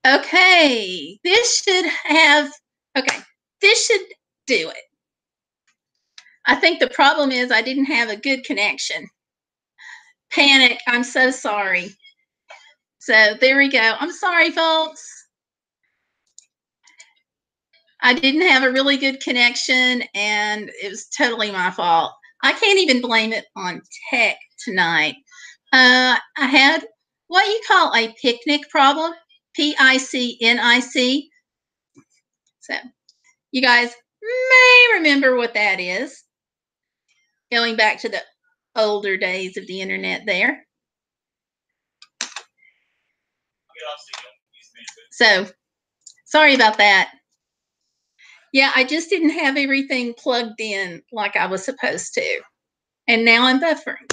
Okay, this should do it. I think the problem is I didn't have a good connection. Panic, I'm so sorry. So there we go. I'm sorry, folks. I didn't have a really good connection and it was totally my fault. I can't even blame it on tech tonight. I had what you call a picnic problem, PICNIC. So you guys may remember what that is. Going back to the older days of the internet there. So sorry about that. Yeah, I just didn't have everything plugged in like I was supposed to. And now I'm buffering.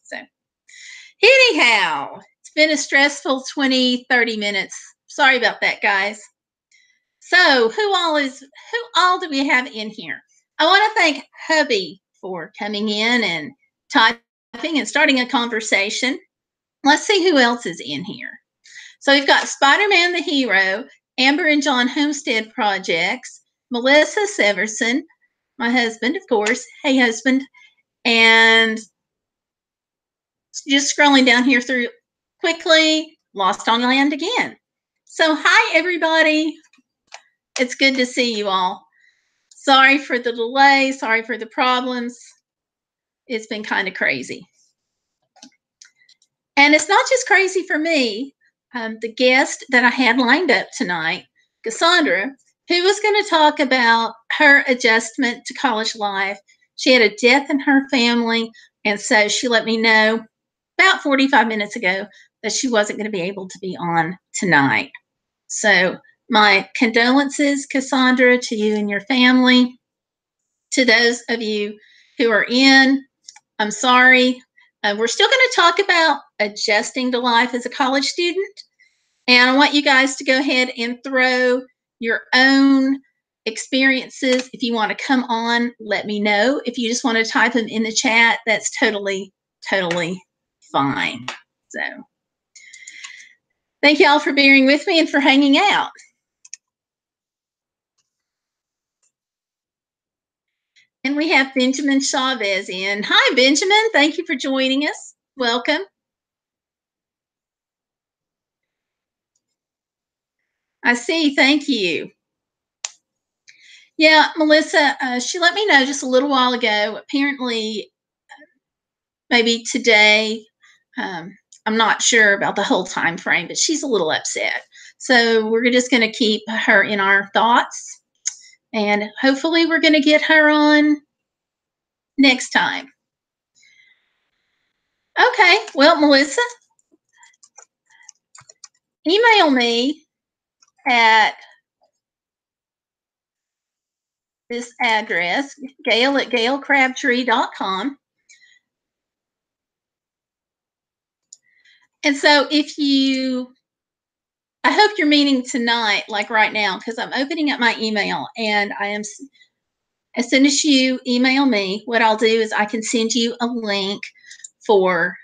So anyhow, it's been a stressful 20, 30 minutes. Sorry about that, guys. So who all do we have in here? I want to thank hubby for coming in and typing and starting a conversation. Let's see who else is in here. So we've got Spider-Man the Hero, Amber and John Homestead Projects, Melissa Severson, my husband, of course. Hey, husband. And just scrolling down here through quickly, Lost on Land again. So hi, everybody. It's good to see you all. Sorry for the delay. Sorry for the problems. It's been kind of crazy. And it's not just crazy for me. The guest that I had lined up tonight, Cassandra, who was going to talk about her adjustment to college life. She had a death in her family, and so she let me know about 45 minutes ago that she wasn't going to be able to be on tonight. So my condolences, Cassandra, to you and your family. To those of you who are in, I'm sorry. We're still going to talk about adjusting to life as a college student. And I want you guys to go ahead and throw your own experiences. If you want to come on, let me know. If you just want to type them in the chat, that's totally, totally fine. So thank you all for bearing with me and for hanging out. And we have Benjamin Chavez in. Hi, Benjamin. Thank you for joining us. Welcome. I see. Thank you. Yeah, Melissa, she let me know just a little while ago. Apparently, maybe today, I'm not sure about the whole time frame, but she's a little upset. So we're just going to keep her in our thoughts. And hopefully we're going to get her on next time. Okay, well, Melissa, email me at this address, Gayle at GayleCrabtree.com. And so I hope you're meeting tonight, like right now, because I'm opening up my email and as soon as you email me, what I'll do is I can send you a link for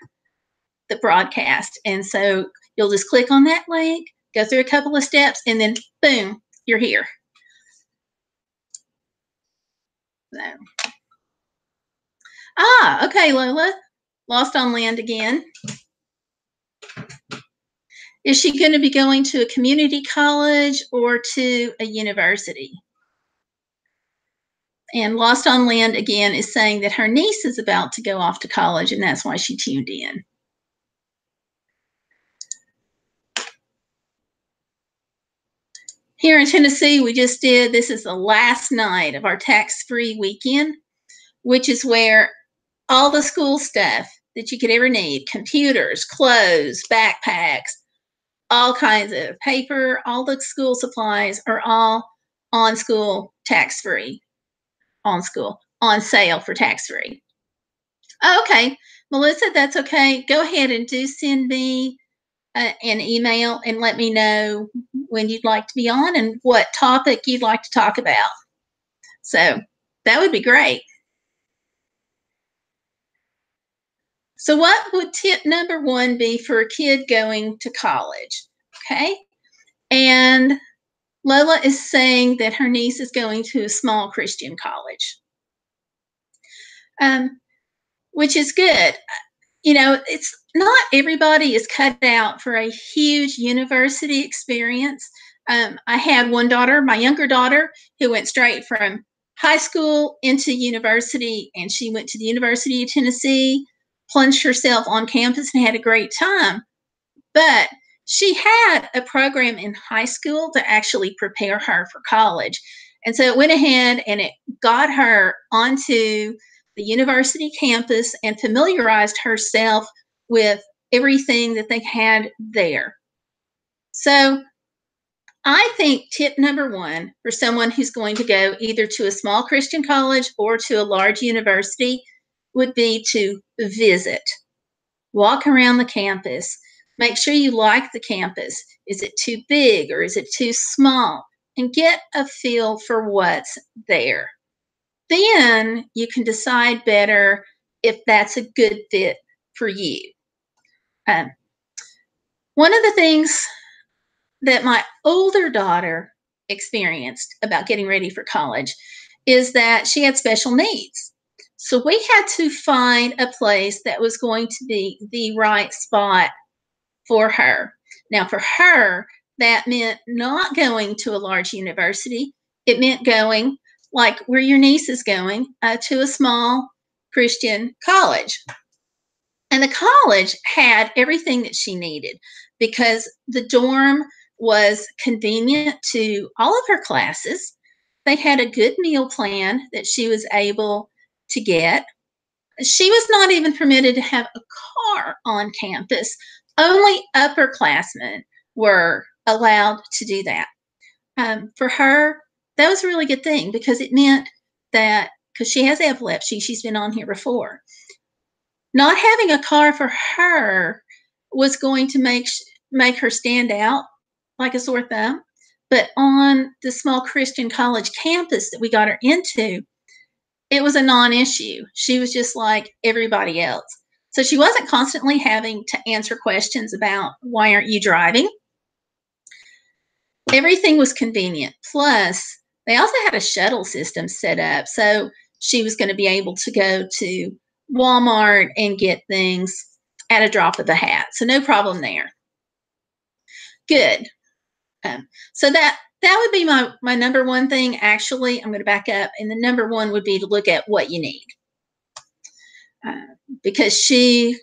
the broadcast. And so you'll just click on that link, go through a couple of steps, and then boom, you're here. So. Okay, Lola. Lost on Land again. Is she going to be going to a community college or to a university? And Lost on Land again is saying that her niece is about to go off to college, and that's why she tuned in. Here in Tennessee, we just did, this is the last night of our tax-free weekend, which is where all the school stuff that you could ever need, computers, clothes, backpacks, all kinds of paper, all the school supplies are all on school tax-free, on sale for tax-free. Okay, Melissa, that's okay. Go ahead and do send me an email and let me know when you'd like to be on and what topic you'd like to talk about. So that would be great. So what would tip number one be for a kid going to college? Okay. And Lola is saying that her niece is going to a small Christian college, which is good. You know, it's not everybody is cut out for a huge university experience. I had one daughter, my younger daughter, who went straight from high school into university, and she went to the University of Tennessee, plunged herself on campus, and had a great time. But she had a program in high school to actually prepare her for college. And so it went ahead and it got her onto the university campus and familiarized herself with everything that they had there. So I think tip number one for someone who's going to go either to a small Christian college or to a large university would be to visit. Walk around the campus. Make sure you like the campus. Is it too big or is it too small? And get a feel for what's there. Then you can decide better if that's a good fit for you. One of the things that my older daughter experienced about getting ready for college is that she had special needs. So we had to find a place that was going to be the right spot for her. Now, for her, that meant not going to a large university. It meant going, like where your niece is going, to a small Christian college. And the college had everything that she needed because the dorm was convenient to all of her classes. They had a good meal plan that she was able to get. She was not even permitted to have a car on campus. Only upperclassmen were allowed to do that. For her, that was a really good thing because it meant that, because she has epilepsy, she's been on here before, not having a car for her was going to make her stand out like a sore thumb. But on the small Christian college campus that we got her into, it was a non-issue. She was just like everybody else. So she wasn't constantly having to answer questions about why aren't you driving? Everything was convenient. Plus, they also had a shuttle system set up. So she was going to be able to go to Walmart and get things at a drop of a hat. So no problem there. Good. So that would be my number one thing. Actually, I'm going to back up. And the number one would be to look at what you need. Because she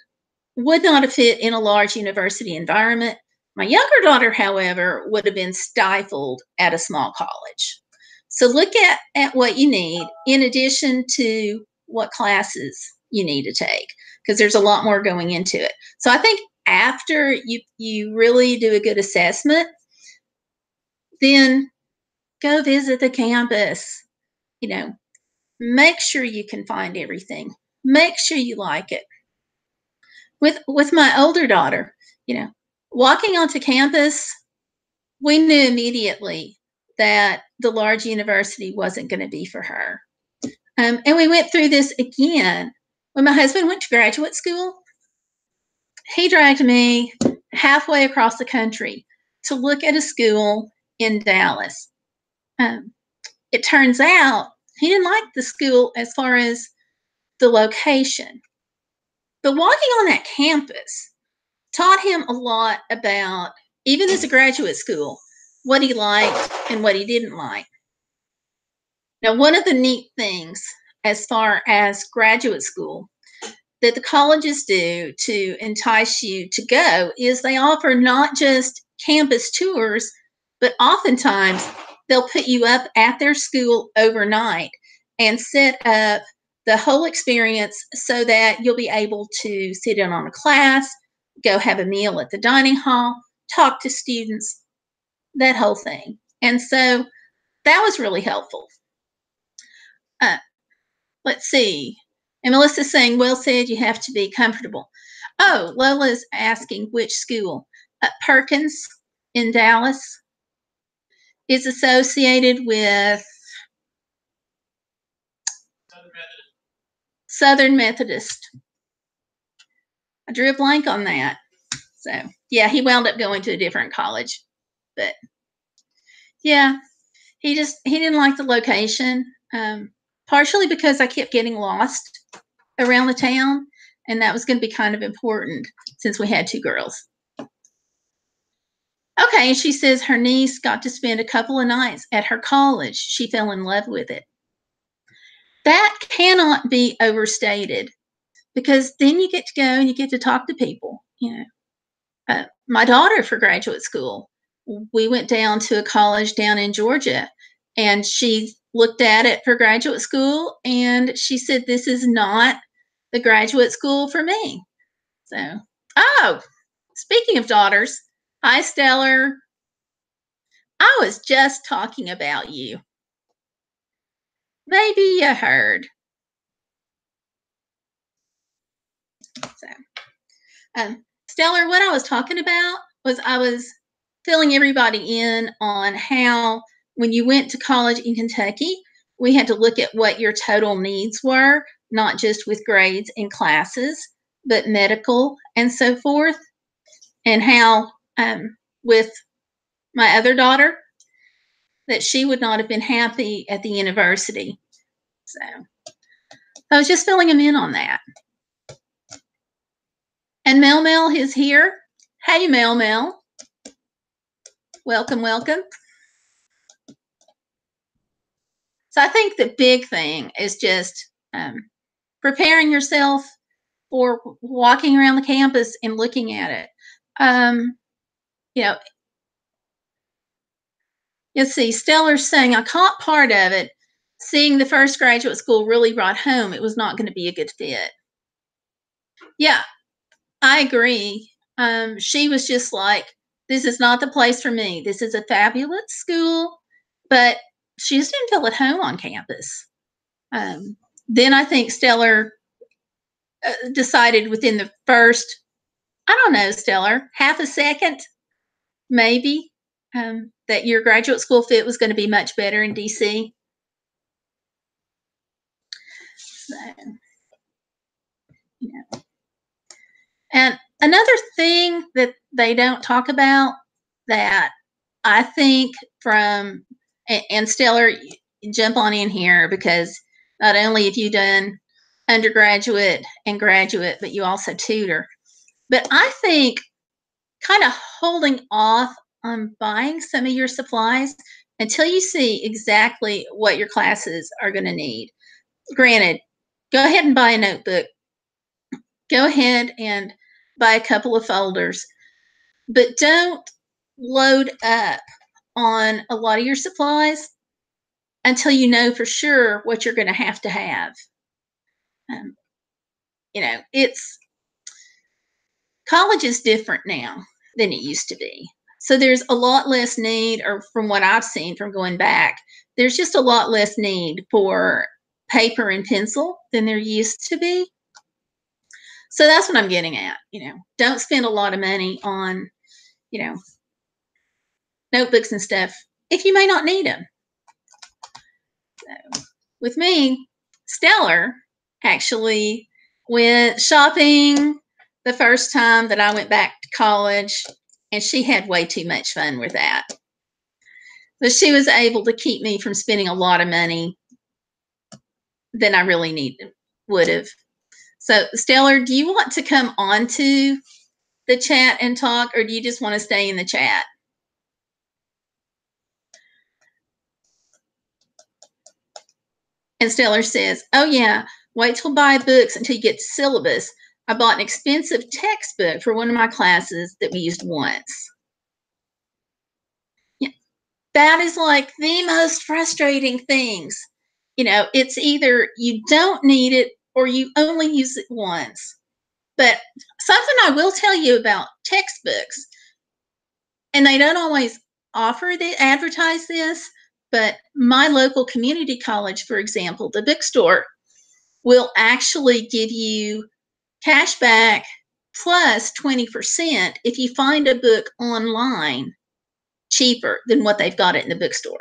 would not have fit in a large university environment. My younger daughter, however, would have been stifled at a small college. So look at what you need in addition to what classes you need to take, because there's a lot more going into it. So I think after you really do a good assessment, then go visit the campus. You know, make sure you can find everything. Make sure you like it. With my older daughter, you know, walking onto campus, we knew immediately that the large university wasn't going to be for her. And we went through this again when my husband went to graduate school. He dragged me halfway across the country to look at a school in Dallas. It turns out he didn't like the school as far as the location. But walking on that campus taught him a lot about, even as a graduate school, what he liked and what he didn't like. Now, one of the neat things as far as graduate school that the colleges do to entice you to go is they offer not just campus tours, but oftentimes they'll put you up at their school overnight and set up the whole experience so that you'll be able to sit in on a class, go have a meal at the dining hall, talk to students, that whole thing. And so that was really helpful. Let's see. And Melissa's saying, well said, you have to be comfortable. Oh, Lola's asking which school. Perkins in Dallas is associated with Southern Methodist. I drew a blank on that. So, yeah, he wound up going to a different college. But Yeah, he didn't like the location, partially because I kept getting lost around the town, and that was going to be kind of important since we had two girls. Okay, she says her niece got to spend a couple of nights at her college. She fell in love with it. That cannot be overstated because then you get to go and you get to talk to people. My daughter for graduate school, we went down to a college down in Georgia, and she looked at it for graduate school, and she said, "This is not the graduate school for me." So, oh, speaking of daughters, hi, Stellar. I was just talking about you. Maybe you heard. So, Stellar, what I was talking about was I was filling everybody in on how when you went to college in Kentucky, we had to look at what your total needs were, not just with grades and classes, but medical and so forth, and how with my other daughter, that she would not have been happy at the university. So I was just filling him in on that. And Mel Mel is here. Hey, Mel Mel. Welcome, welcome. So I think the big thing is just preparing yourself for walking around the campus and looking at it. You know, let's see, Stellar's saying, I caught part of it. Seeing the first graduate school really brought home it was not going to be a good fit. Yeah, I agree. She was just like, this is not the place for me. This is a fabulous school, but she just didn't feel at home on campus. Then I think Stellar decided within the first, I don't know, Stellar, half a second, maybe, that your graduate school fit was going to be much better in DC. So, you know. And another thing that they don't talk about that I think from, and Stellar, jump on in here because not only have you done undergraduate and graduate, but you also tutor. But I think kind of holding off on buying some of your supplies until you see exactly what your classes are going to need. Granted, go ahead and buy a notebook. Go ahead and buy a couple of folders, but don't load up on a lot of your supplies until you know for sure what you're going to have. It's college is different now than it used to be. So there's a lot less need, or from what I've seen from going back, there's just a lot less need for paper and pencil than there used to be. So that's what I'm getting at. Don't spend a lot of money on, notebooks and stuff if you may not need them. So with me, Stellar actually went shopping the first time that I went back to college, and she had way too much fun with that. So she was able to keep me from spending a lot of money than I really would have. So, Stellar, do you want to come onto the chat and talk, or do you just want to stay in the chat? And Stellar says, oh yeah, wait till buy books until you get to syllabus. I bought an expensive textbook for one of my classes that we used once. Yeah, that is like the most frustrating things. It's either you don't need it or you only use it once. But something I will tell you about textbooks, and they don't always advertise this, but my local community college, for example, the bookstore, will actually give you cash back plus 20% if you find a book online cheaper than what they've got it in the bookstore.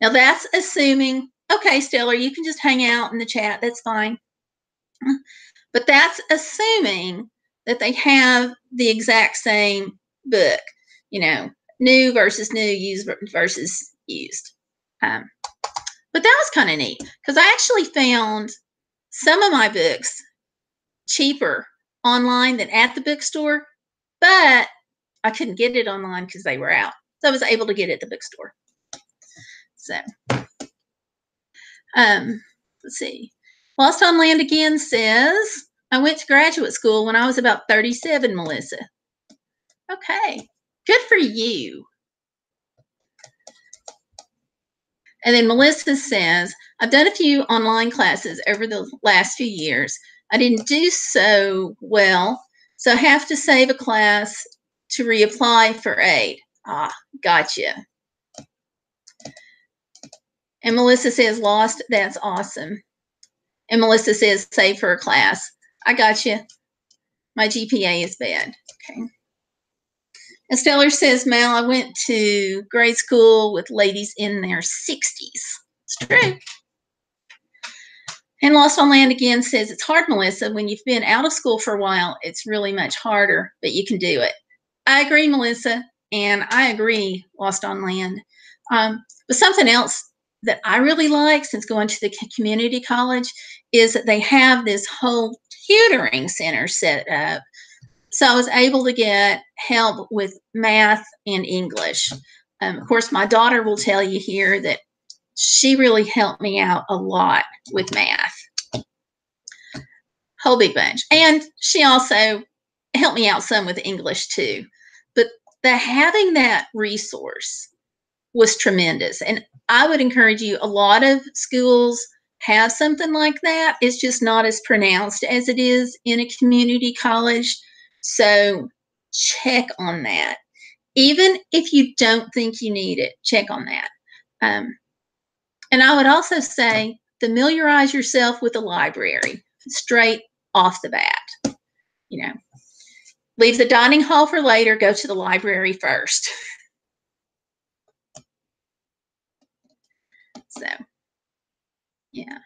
Now that's assuming, okay, Stellar, you can just hang out in the chat, that's fine. But that's assuming that they have the exact same book, new versus new, used versus used. But that was kind of neat because I actually found some of my books cheaper online than at the bookstore, but I couldn't get it online because they were out. So I was able to get it at the bookstore. So, let's see. Lost on Land again says, I went to graduate school when I was about 37, Melissa. Okay, good for you. And then Melissa says, I've done a few online classes over the last few years. I didn't do so well, so I have to save a class to reapply for aid. Ah, gotcha. And Melissa says, lost, that's awesome. And Melissa says, save for a class. I gotcha. My GPA is bad. Okay. And Stellar says, Mel, I went to grade school with ladies in their 60s. It's true. And Lost on Land again says, it's hard, Melissa. When you've been out of school for a while, it's really much harder, but you can do it. I agree, Melissa, and I agree, Lost on Land. But something else that I really like since going to the community college is that they have this whole tutoring center set up. So I was able to get help with math and English. Of course, my daughter will tell you here that she really helped me out a lot with math. Whole big bunch. And she also helped me out some with English too. But having that resource was tremendous. And I would encourage you, a lot of schools have something like that. It's just not as pronounced as it is in a community college. So check on that. Even if you don't think you need it, check on that. And I would also say, familiarize yourself with the library straight off the bat. You know, leave the dining hall for later, go to the library first. So, yeah.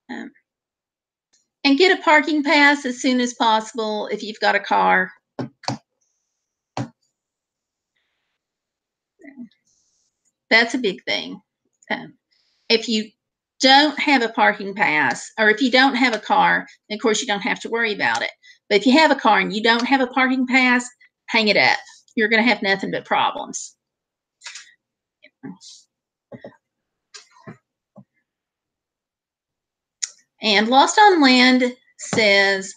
And get a parking pass as soon as possible if you've got a car. That's a big thing. If you don't have a parking pass, or if you don't have a car, of course, you don't have to worry about it. But if you have a car and you don't have a parking pass, hang it up. You're going to have nothing but problems. And Lost on Land says,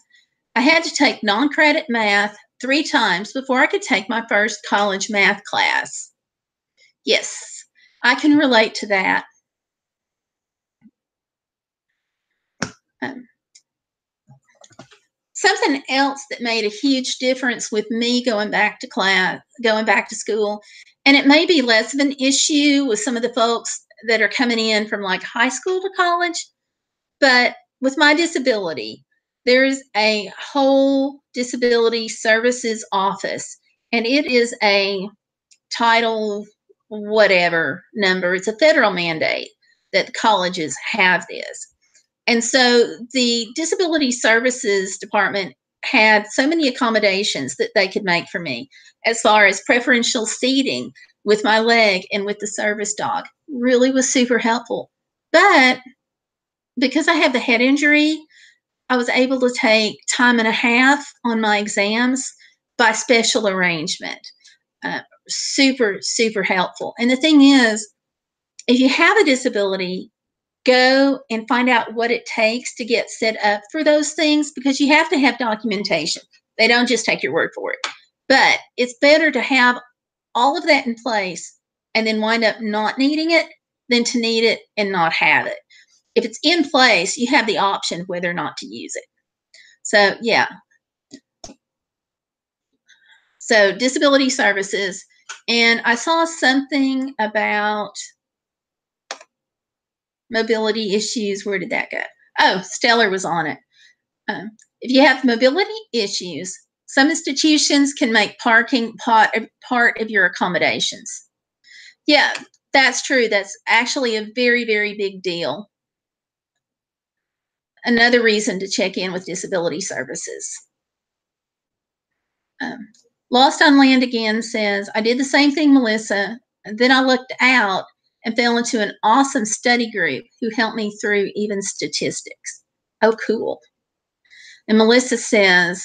I had to take non-credit math 3 times before I could take my first college math class. Yes, I can relate to that. Something else that made a huge difference with me going back to school, and it may be less of an issue with some of the folks that are coming in from like high school to college, but with my disability, there's a whole disability services office, and it is a title whatever number. It's a federal mandate that colleges have this. And so the Disability Services Department had so many accommodations that they could make for me as far as preferential seating with my leg and with the service dog. Really was super helpful. But because I have the head injury, I was able to take time and a half on my exams by special arrangement. Super, super helpful. And the thing is, if you have a disability, go and find out what it takes to get set up for those things, because you have to have documentation. They don't just take your word for it. But it's better to have all of that in place and then wind up not needing it than to need it and not have it. If it's in place, you have the option whether or not to use it. So, yeah. So, disability services. And I saw something about mobility issues. Where did that go? Oh, Stellar was on it. If you have mobility issues, some institutions can make parking part of your accommodations. Yeah, that's true. That's actually a very, very big deal. Another reason to check in with disability services. Lost on Land again says, I did the same thing, Melissa. then I looked out and fell into an awesome study group who helped me through even statistics. Oh, cool. And Melissa says,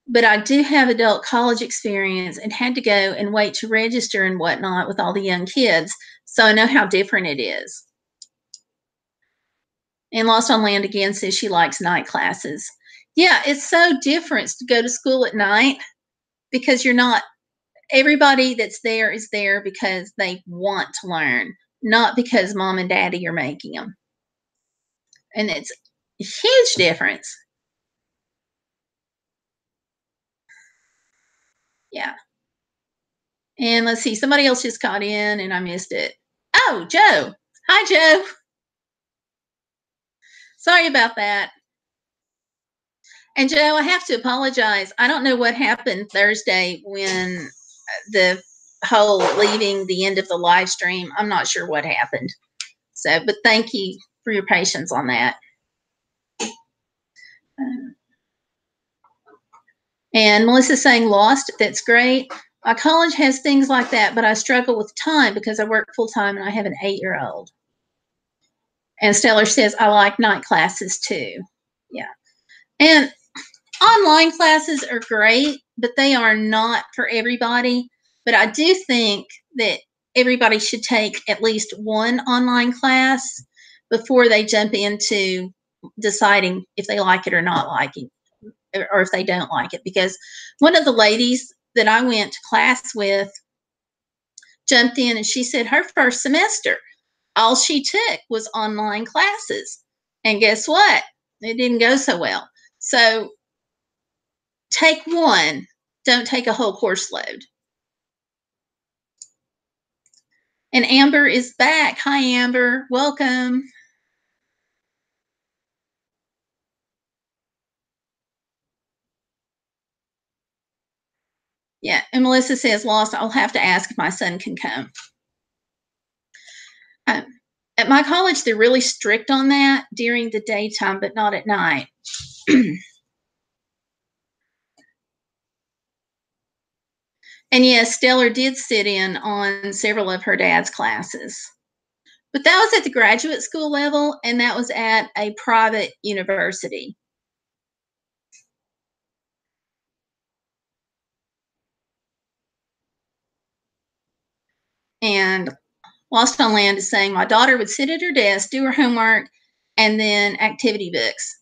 but I do have adult college experience and had to go and wait to register and whatnot with all the young kids. So I know how different it is. And Lost on Land again says she likes night classes. Yeah, it's so different to go to school at night because you're not, everybody that's there is there because they want to learn, not because mom and daddy are making them. And it's a huge difference. Yeah. And let's see, somebody else just got in and I missed it. Oh, Joe. Hi, Joe. Sorry about that. And Joe, I have to apologize. I don't know what happened Thursday when the whole leaving the end of the live stream. I'm not sure what happened. So, but thank you for your patience on that. And Melissa's saying lost. That's great. My college has things like that, but I struggle with time because I work full time and I have an 8-year-old. And Stellar says, I like night classes too. Yeah. And online classes are great, but they are not for everybody. But I do think that everybody should take at least one online class before they jump into deciding if they like it or not liking it, or if they don't like it. Because one of the ladies that I went to class with jumped in and she said her first semester, all she took was online classes. And guess what? It didn't go so well. So take one, don't take a whole course load. And Amber is back. Hi, Amber. Welcome. Yeah, and Melissa says, lost, I'll have to ask if my son can come. At my college, they're really strict on that during the daytime, but not at night. And yes, Stellar did sit in on several of her dad's classes. But that was at the graduate school level, and that was at a private university. And Lost on Land is saying, my daughter would sit at her desk, do her homework, and then activity books.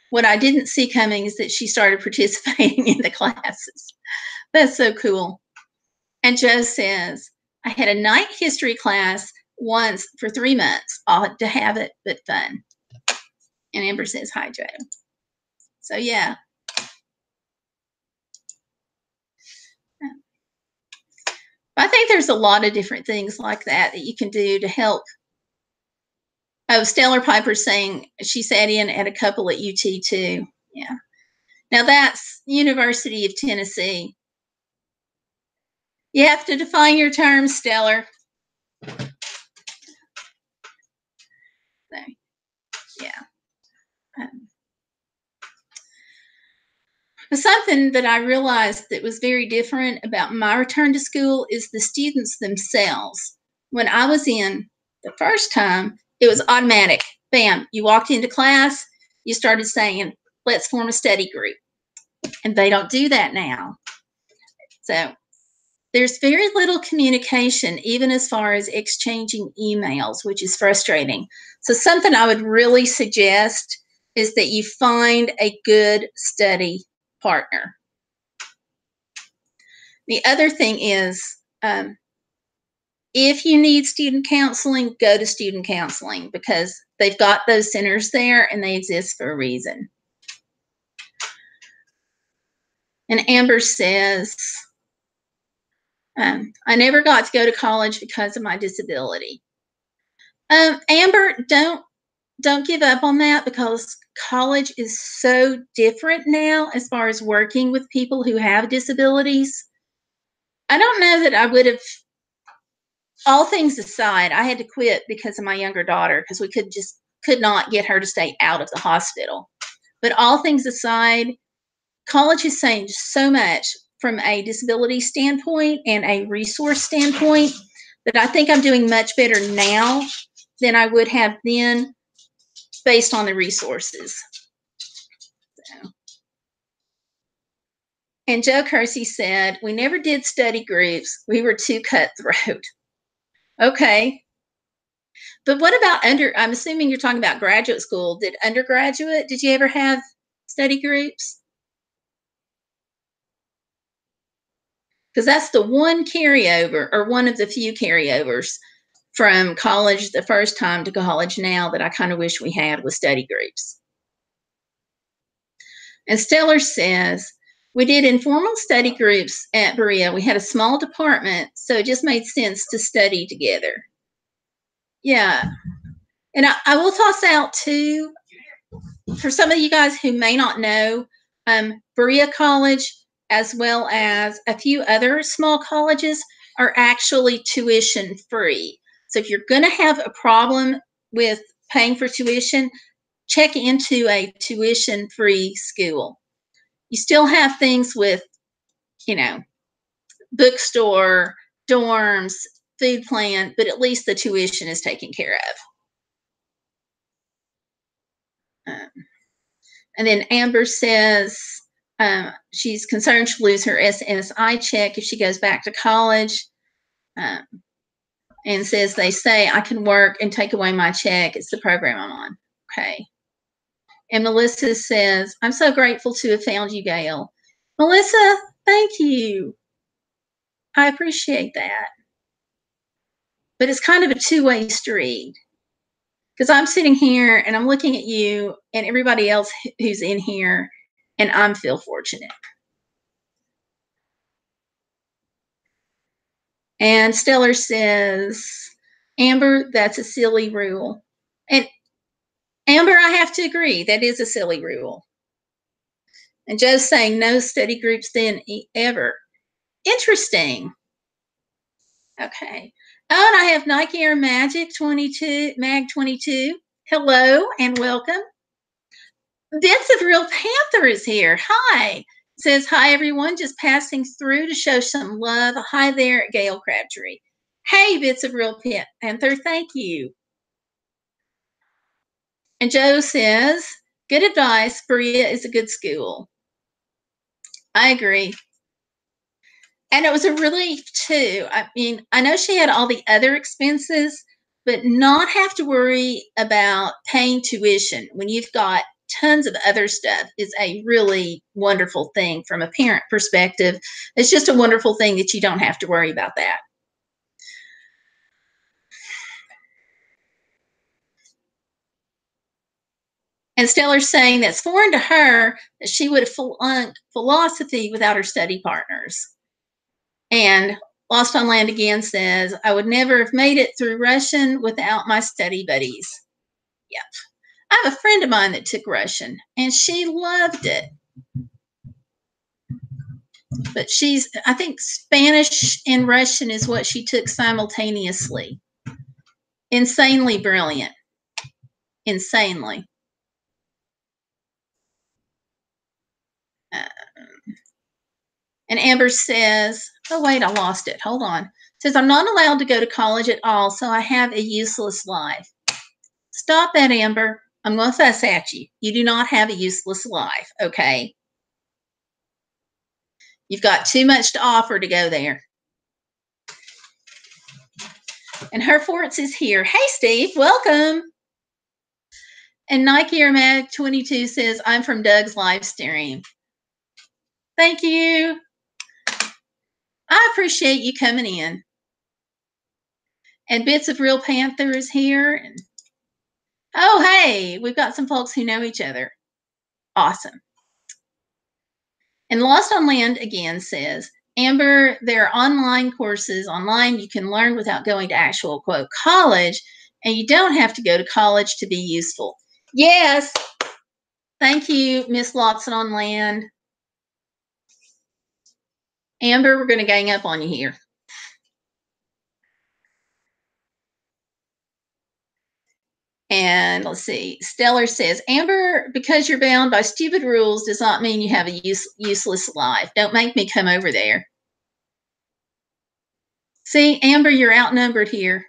What I didn't see coming is that she started participating in the classes. That's so cool. And Joe says, I had a night history class once for 3 months. Odd to have it, but fun. And Amber says, hi, Joe. So, yeah. I think there's a lot of different things like that you can do to help. Oh, Stellar Piper saying she sat in at a couple at UT too. Yeah. Now that's University of Tennessee. You have to define your terms, Stellar. So, yeah. Something that I realized that was very different about my return to school is the students themselves. When I was in the first time, it was automatic. Bam, you walked into class, you started saying, let's form a study group. And they don't do that now. So there's very little communication, even as far as exchanging emails, which is frustrating. So something I would really suggest is that you find a good study partner. The other thing is, if you need student counseling, go to student counseling because they've got those centers there and they exist for a reason. And Amber says, I never got to go to college because of my disability. Amber, don't give up on that because college is so different now as far as working with people who have disabilities. I don't know that I would have, all things aside, I had to quit because of my younger daughter because we could not get her to stay out of the hospital. But all things aside, college has changed so much. from a disability standpoint and a resource standpoint, that I think I'm doing much better now than I would have then based on the resources. So. And Joe Kersey said, we never did study groups. We were too cutthroat. Okay. But what about I'm assuming you're talking about graduate school. Did you ever have study groups? Because that's the one carryover, or one of the few carryovers from college the first time to college now that I kind of wish we had, with study groups. And Stellar says, we did informal study groups at Berea. We had a small department, so it just made sense to study together. Yeah. And I will toss out too, for some of you guys who may not know, Berea College, as well as a few other small colleges, are actually tuition free. So if you're going to have a problem with paying for tuition, check into a tuition free school. You still have things with, bookstore, dorms, food plan, but at least the tuition is taken care of. And then Amber says she's concerned she'll lose her SSI check if she goes back to college, and says they say I can work and take away my check. It's the program I'm on. Okay. And Melissa says, I'm so grateful to have found you, Gayle. Melissa, thank you. I appreciate that. But it's kind of a two-way street, because I'm sitting here and I'm looking at you and everybody else who's in here, and I feel fortunate. And Stellar says, Amber, that's a silly rule. And Amber, I have to agree, that is a silly rule. And Joe's saying no study groups then ever. Interesting. Okay. Oh, and I have Nike Air Magic 22, Mag 22. Hello and welcome. Bits of Real Panther is here. Hi. Says, hi, everyone. Just passing through to show some love. Hi there, Gayle Crabtree. Hey, Bits of Real Panther. Thank you. And Joe says, good advice. Berea is a good school. I agree. And it was a relief, too. I mean, I know she had all the other expenses, but not have to worry about paying tuition when you've got tons of other stuff is a really wonderful thing from a parent perspective. It's just a wonderful thing that you don't have to worry about that. And Stellar's saying that's foreign to her, that she would have flunked philosophy without her study partners. And Lost on Land again says, I would never have made it through Russian without my study buddies. Yep. I have a friend of mine that took Russian, and she loved it. But I think Spanish and Russian is what she took simultaneously. Insanely brilliant. Insanely. And Amber says, oh, wait, I lost it. Hold on. Says, I'm not allowed to go to college at all, so I have a useless life. Stop that, Amber. I'm going to fuss at you. You do not have a useless life, okay? You've got too much to offer to go there. And Herforts is here. Hey, Steve, welcome. And Nike Air Mag 22 says, I'm from Doug's live stream. Thank you. I appreciate you coming in. And Bits of Real Panther is here. And, oh, hey, we've got some folks who know each other. Awesome. And Lost on Land again says, Amber, there are online courses online you can learn without going to actual, quote, college, and you don't have to go to college to be useful. Yes. Thank you, Miss Lost on Land. Amber, we're going to gang up on you here. And let's see. Stellar says, Amber, because you're bound by stupid rules does not mean you have a useless life. Don't make me come over there. See, Amber, you're outnumbered here.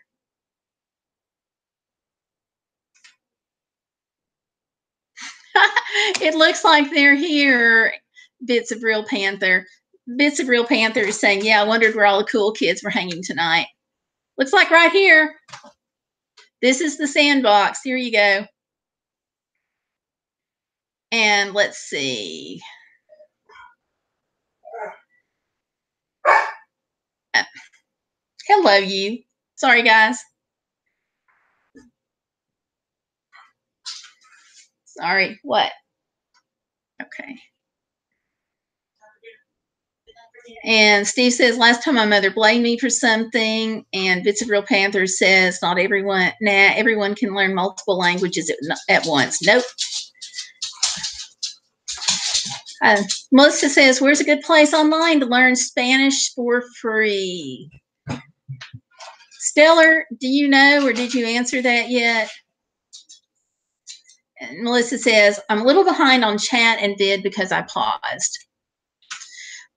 It looks like they're here. Bits of Real Panther. Bits of Real Panther is saying, yeah, I wondered where all the cool kids were hanging tonight. Looks like right here. This is the sandbox. Here you go. And let's see. Hello, you. Sorry, guys. Sorry. What? Okay. And Steve says, last time my mother blamed me for something. And Bits of Real Panther says, not everyone, everyone can learn multiple languages at once. Nope. Melissa says, where's a good place online to learn Spanish for free? Stellar, do you know, or did you answer that yet? And Melissa says, I'm a little behind on chat and vid because I paused.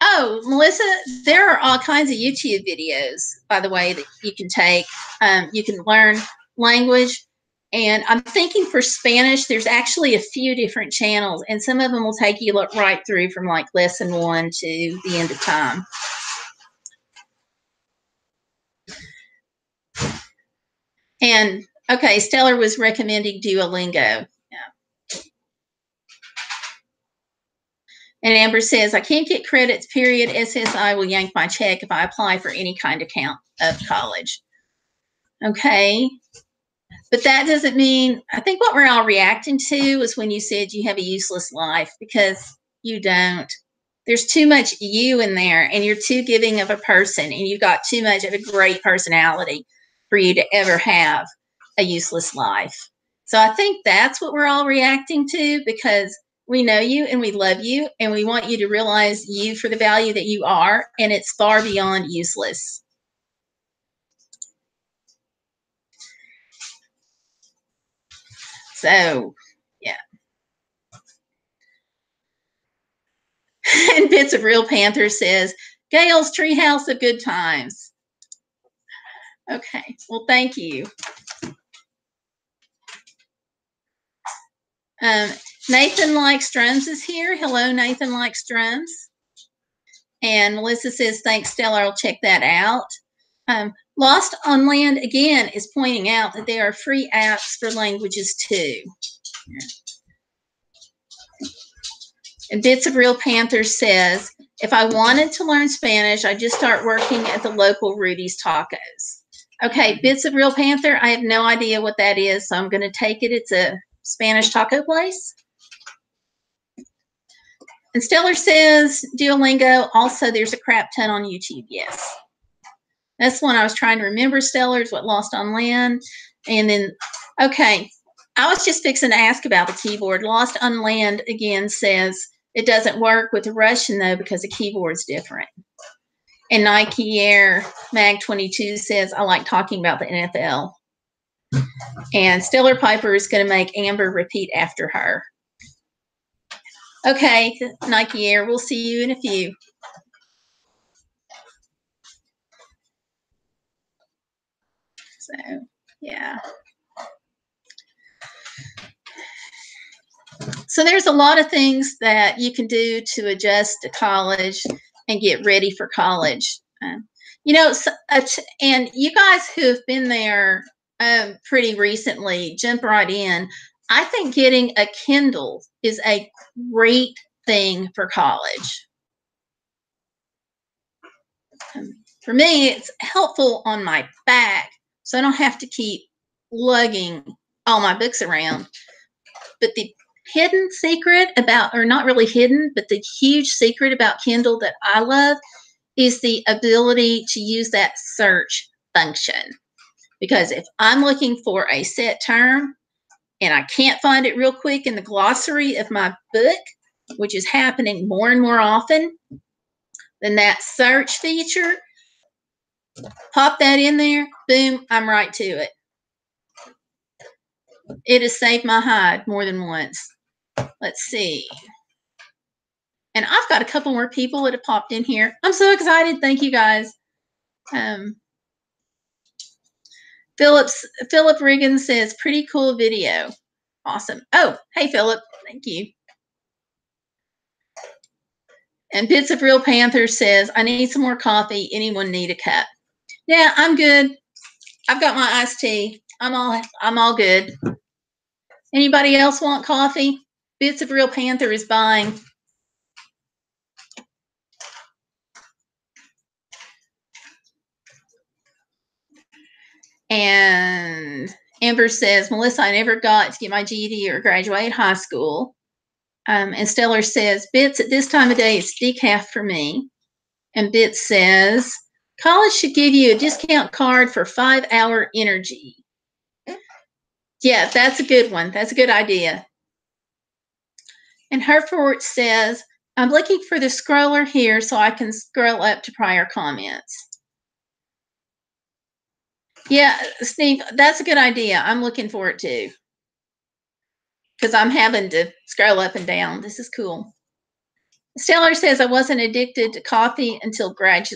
Oh, Melissa, there are all kinds of YouTube videos, by the way, that you can take. You can learn language. And I'm thinking for Spanish, there's actually a few different channels, and some of them will take you right through from like lesson 1 to the end of time. And okay, Stellar was recommending Duolingo. Yeah. And Amber says, I can't get credits, period. SSI will yank my check if I apply for any kind of college. Okay. But that doesn't mean, I think what we're all reacting to is when you said you have a useless life, because you don't. There's too much you in there, and you're too giving of a person, and you've got too much of a great personality for you to ever have a useless life. So I think that's what we're all reacting to, because we know you and we love you, and we want you to realize you for the value that you are, and it's far beyond useless. So, yeah. And Bits of Real Panther says, Gayle's Treehouse of Good Times. Okay, well, thank you. Nathan Likes Drums is here. Hello, Nathan Likes Drums. And Melissa says, thanks, Stella. I'll check that out. Lost on Land, again, is pointing out that there are free apps for languages, too. And Bits of Real Panther says, if I wanted to learn Spanish, I'd just start working at the local Rudy's Tacos. Okay, Bits of Real Panther, I have no idea what that is, so I'm going to take it. It's a Spanish taco place. And Stellar says, Duolingo, also there's a crap ton on YouTube, yes. That's one I was trying to remember, Stellar's, what Lost on Land. And then, okay, I was just fixing to ask about the keyboard. Lost on Land, again, says it doesn't work with the Russian, though, because the keyboard's different. And Nike Air Mag 22 says, I like talking about the NFL. And Stellar Piper is going to make Amber repeat after her. Okay, Nike Air, we'll see you in a few. So, yeah. So there's a lot of things that you can do to adjust to college and get ready for college. You know, and you guys who have been there pretty recently, jump right in. I think getting a Kindle is a great thing for college. For me, it's helpful on my back, so I don't have to keep lugging all my books around. But the hidden secret about, or not really hidden, but the huge secret about Kindle that I love is the ability to use that search function. Because if I'm looking for a set term and I can't find it real quick in the glossary of my book, which is happening more and more often, then that search feature, pop that in there, boom, I'm right to it. It has saved my hide more than once. Let's see. And I've got a couple more people that have popped in here. I'm so excited. Thank you guys. Philip Riggin says, pretty cool video. Awesome. Oh, hey, Philip. Thank you. And Bits of Real Panther says, I need some more coffee. Anyone need a cup? Yeah, I'm good. I've got my iced tea. I'm all good. Anybody else want coffee? Bits of Real Panther is buying. And Amber says, Melissa, I never got to get my GED or graduate high school. And Stellar says, Bits, at this time of day, it's decaf for me. And Bits says, college should give you a discount card for 5-hour energy. Yeah, that's a good one. That's a good idea. And Herford says, I'm looking for the scroller here so I can scroll up to prior comments. Yeah, Steve, that's a good idea. I'm looking for it too. Because I'm having to scroll up and down. This is cool. Stellar says I wasn't addicted to coffee until grad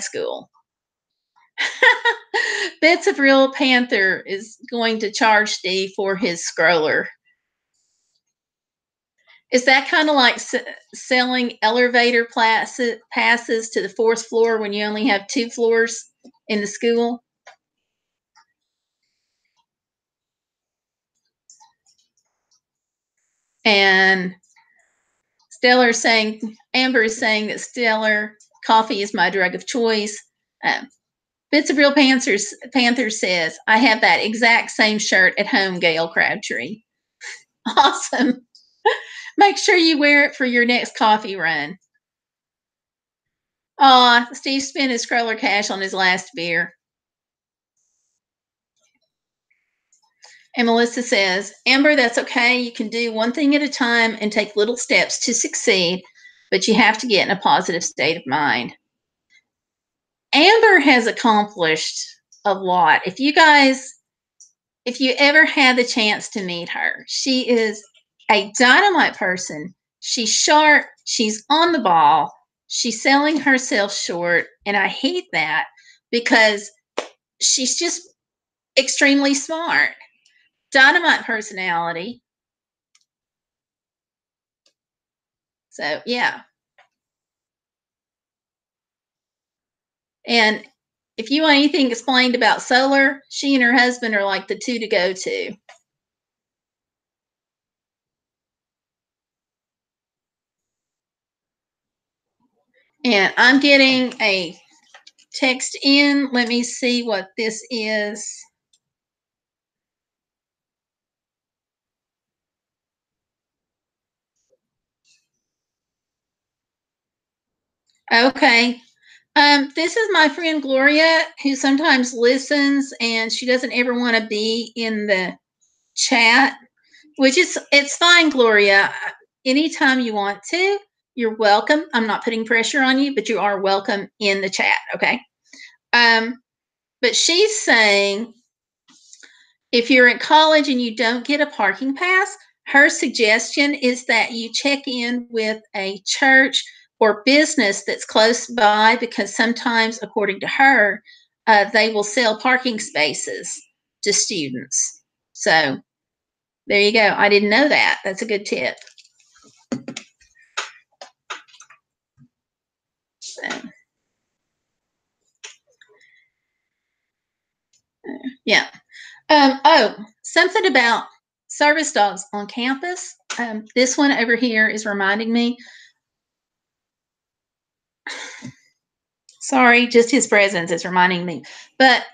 school. Bits of Real Panther is going to charge Steve for his scroller. Is that kind of like selling elevator passes to the 4th floor when you only have 2 floors in the school? And Amber is saying that Stellar coffee is my drug of choice. Bits of Real Panther says, I have that exact same shirt at home, Gayle Crabtree. Awesome. Make sure you wear it for your next coffee run. Steve spent his scroller cash on his last beer. And Melissa says, Amber, that's okay. You can do one thing at a time and take little steps to succeed, but you have to get in a positive state of mind. Amber has accomplished a lot. If you ever had the chance to meet her, she is a dynamite person. She's sharp. She's on the ball. She's selling herself short. And I hate that because she's just extremely smart. Dynamite personality. So, yeah. And if you want anything explained about solar, she and her husband are like the two to go to. And I'm getting a text in. Let me see what this is. Okay. This is my friend Gloria, who sometimes listens, and she doesn't ever want to be in the chat, it's fine, Gloria. Anytime you want to, you're welcome. I'm not putting pressure on you, but you are welcome in the chat, okay? But she's saying if you're in college and you don't get a parking pass, her suggestion is that you check in with a church or business that's close by, because sometimes, according to her, they will sell parking spaces to students. So there you go. I didn't know that. That's a good tip. So, yeah. Something about service dogs on campus. This one over here is reminding me. Sorry, just his presence is reminding me. But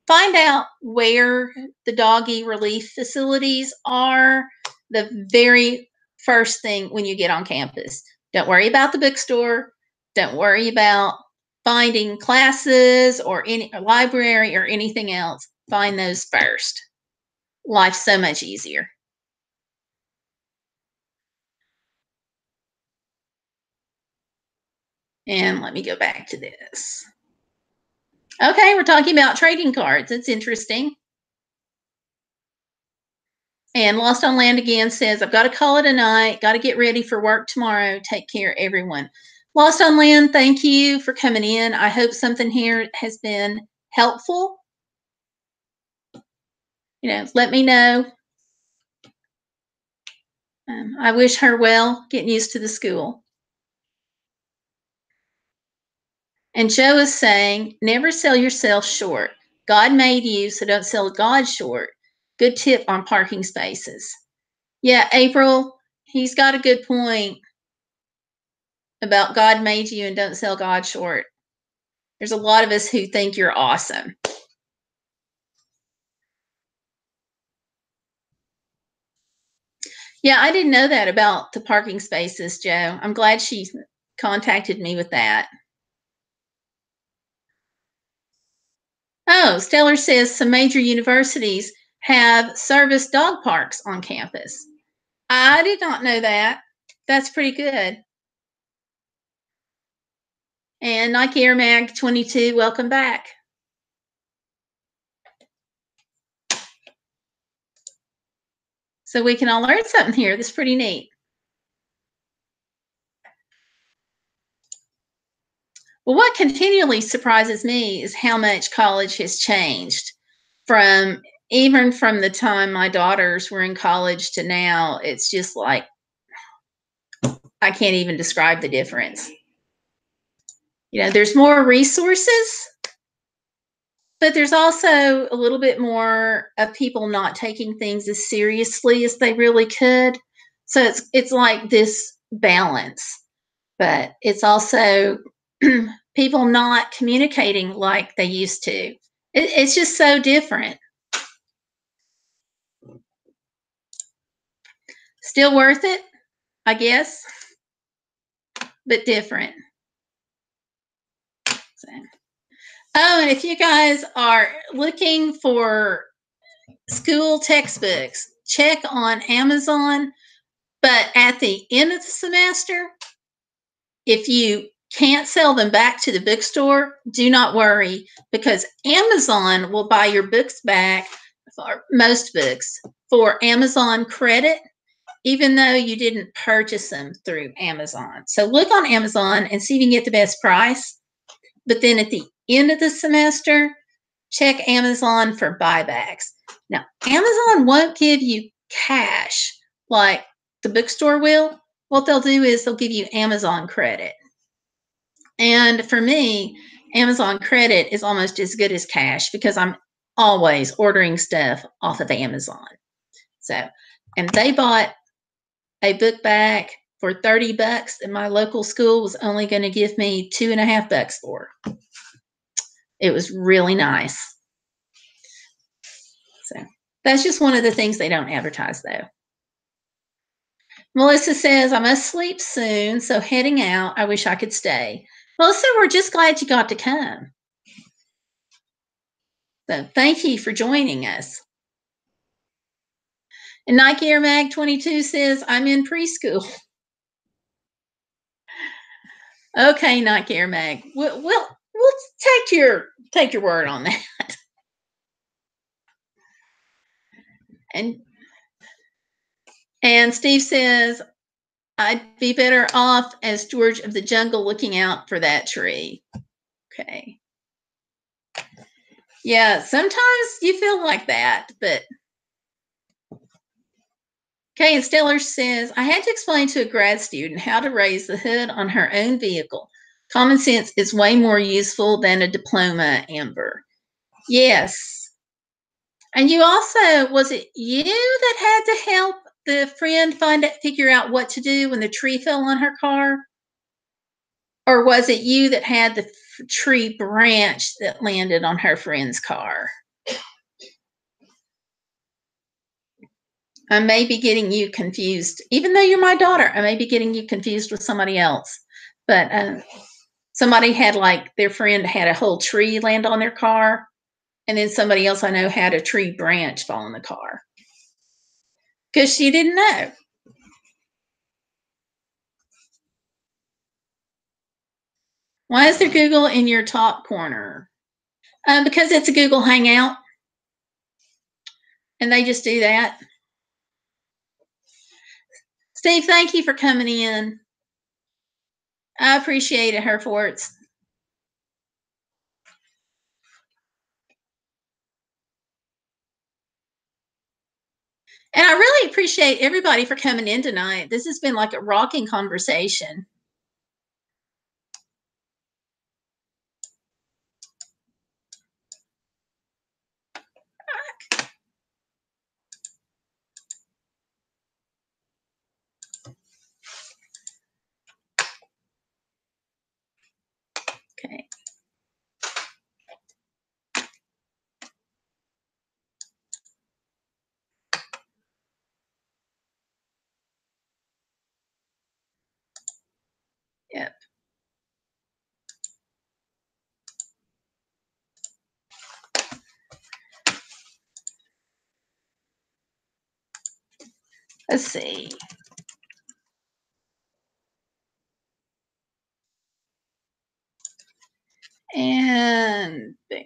find out where the doggy relief facilities are the very first thing when you get on campus. Don't worry about the bookstore. Don't worry about finding classes or any library or anything else. Find those first. Life's so much easier. And let me go back to this. Okay, we're talking about trading cards. It's interesting. And Lost on Land again says, I've got to call it a night. Got to get ready for work tomorrow. Take care, everyone. Lost on Land, thank you for coming in. I hope something here has been helpful. Let me know. I wish her well, getting used to the school. And Joe is saying, never sell yourself short. God made you, so don't sell God short. Good tip on parking spaces. Yeah, April, he's got a good point about God made you and don't sell God short. There's a lot of us who think you're awesome. Yeah, I didn't know that about the parking spaces, Joe. I'm glad she contacted me with that. Oh, Stellar says some major universities have service dog parks on campus. I did not know that. That's pretty good. And Nike Air Mag 22, welcome back. So we can all learn something here. That's pretty neat. Well, what continually surprises me is how much college has changed from even from the time my daughters were in college to now. It's just like, I can't even describe the difference. There's more resources, but there's also a little bit more of people not taking things as seriously as they really could. So it's like this balance, but it's also people not communicating like they used to. It's just so different. Still worth it, I guess, but different. So. Oh, and if you guys are looking for school textbooks, check on Amazon. But at the end of the semester, if you can't sell them back to the bookstore, do not worry, because Amazon will buy your books back, for most books, for Amazon credit, even though you didn't purchase them through Amazon. So look on Amazon and see if you can get the best price. But then at the end of the semester, check Amazon for buybacks. Now, Amazon won't give you cash like the bookstore will. What they'll do is they'll give you Amazon credit. And for me, Amazon credit is almost as good as cash because I'm always ordering stuff off of Amazon. So, and they bought a book back for $30 and my local school was only going to give me $2.50 for. It was really nice. So that's just one of the things they don't advertise, though. Melissa says, I must sleep soon, so heading out. I wish I could stay. Melissa, we're just glad you got to come. So thank you for joining us. And Nike Air Mag 22 says, I'm in preschool. Okay, Nike Air Mag. We'll take your word on that. And Steve says, I'd be better off as George of the Jungle looking out for that tree. Okay. Yeah, sometimes you feel like that, but. Okay, and Stellar says, I had to explain to a grad student how to raise the hood on her own vehicle. Common sense is way more useful than a diploma, Amber. Yes. And you also, was it you that had to help the friend figure out what to do when the tree fell on her car? Or was it you that had the tree branch that landed on her friend's car? I may be getting you confused. Even though you're my daughter, I may be getting you confused with somebody else. But somebody had their friend had a whole tree land on their car. And then somebody else I know had a tree branch fall on the car. Because she didn't know. Why is there Google in your top corner? Because it's a Google Hangout. And they just do that. Steve, thank you for coming in. I appreciate it, Herforts. And I really appreciate everybody for coming in tonight. This has been like a rocking conversation. Okay. Yep. Let's see. And boom.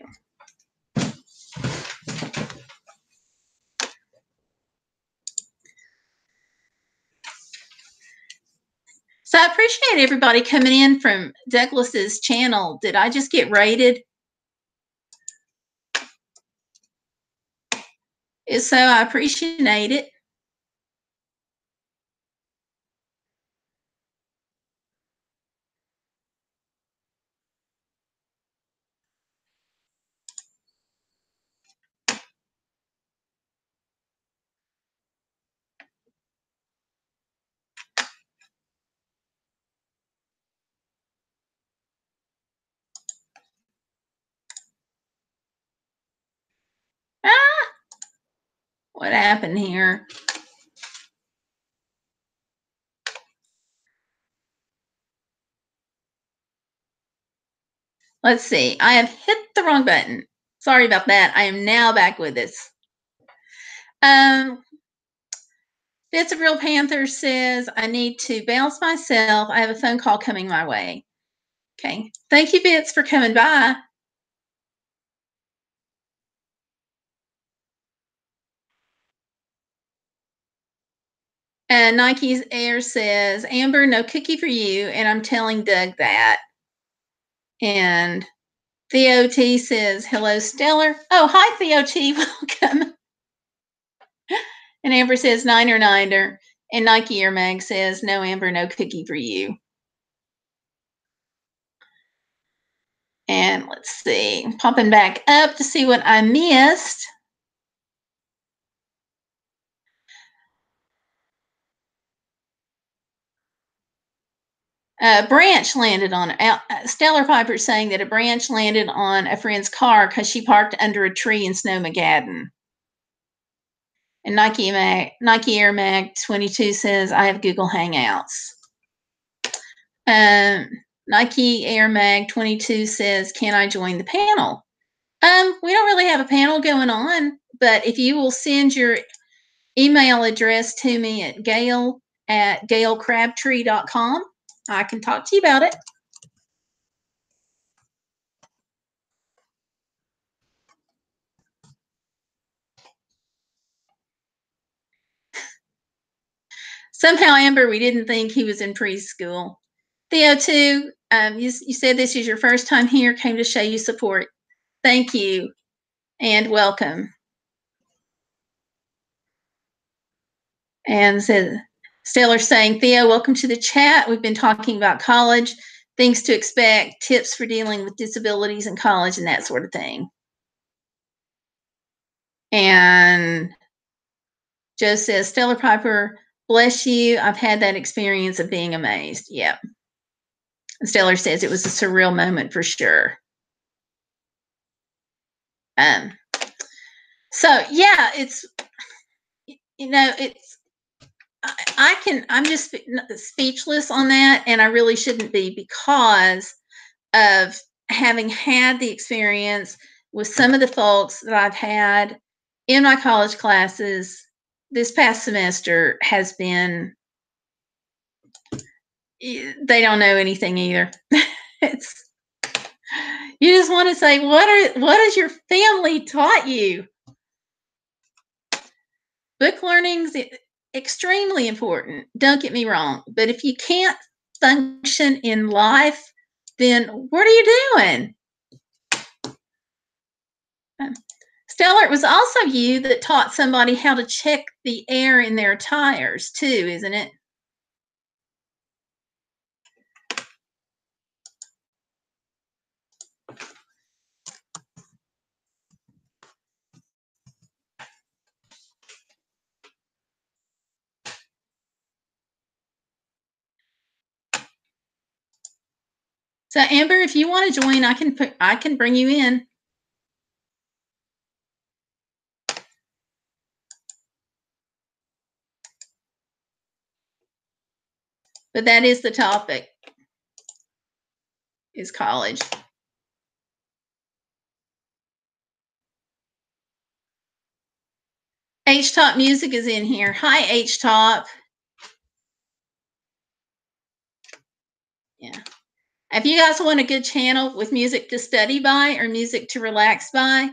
So I appreciate everybody coming in from Douglas's channel. Did I just get rated? If so, I appreciate it. Ah, what happened here? Let's see. I have hit the wrong button. Sorry about that. I am now back with us. It's a Real Panther says, I need to bounce myself. I have a phone call coming my way. Okay. Thank you, Bits, for coming by. And Nike's Air says, Amber, no cookie for you. And I'm telling Doug that. And Theo T says, hello, Stellar. Oh, hi, Theo T. Welcome. And Amber says, Niner, Niner. And Nike Air Mag says, no, Amber, no cookie for you. And let's see, popping back up to see what I missed. A branch landed on Stellar Piper saying that a branch landed on a friend's car because she parked under a tree in Snowmageddon. And Nike Air Mag 22 says, I have Google Hangouts. Nike Air Mag 22 says, can I join the panel? We don't really have a panel going on, but if you will send your email address to me at Gayle@GayleCrabtree.com, I can talk to you about it. Somehow, Amber, we didn't think he was in preschool. Theo, too, you said this is your first time here, came to show you support. Thank you and welcome. And said, Stellar saying, Theo, welcome to the chat. We've been talking about college, things to expect, tips for dealing with disabilities in college, and that sort of thing. And Joe says, Stellar Piper, bless you. I've had that experience of being amazed. Yep. And Stellar says it was a surreal moment for sure. So yeah, it's, I'm just speechless on that, and I really shouldn't be, because of having had the experience with some of the folks that I've had in my college classes this past semester has been, they don't know anything either. It's, you just want to say, what has your family taught you? Book learnings, extremely important. Don't get me wrong. But if you can't function in life, then what are you doing? Stellar, it was also you that taught somebody how to check the air in their tires, too, isn't it? So, Amber, if you want to join, I can bring you in. But that is the topic, is college. H-Top Music is in here. Hi, H-Top. Yeah. If you guys want a good channel with music to study by or music to relax by,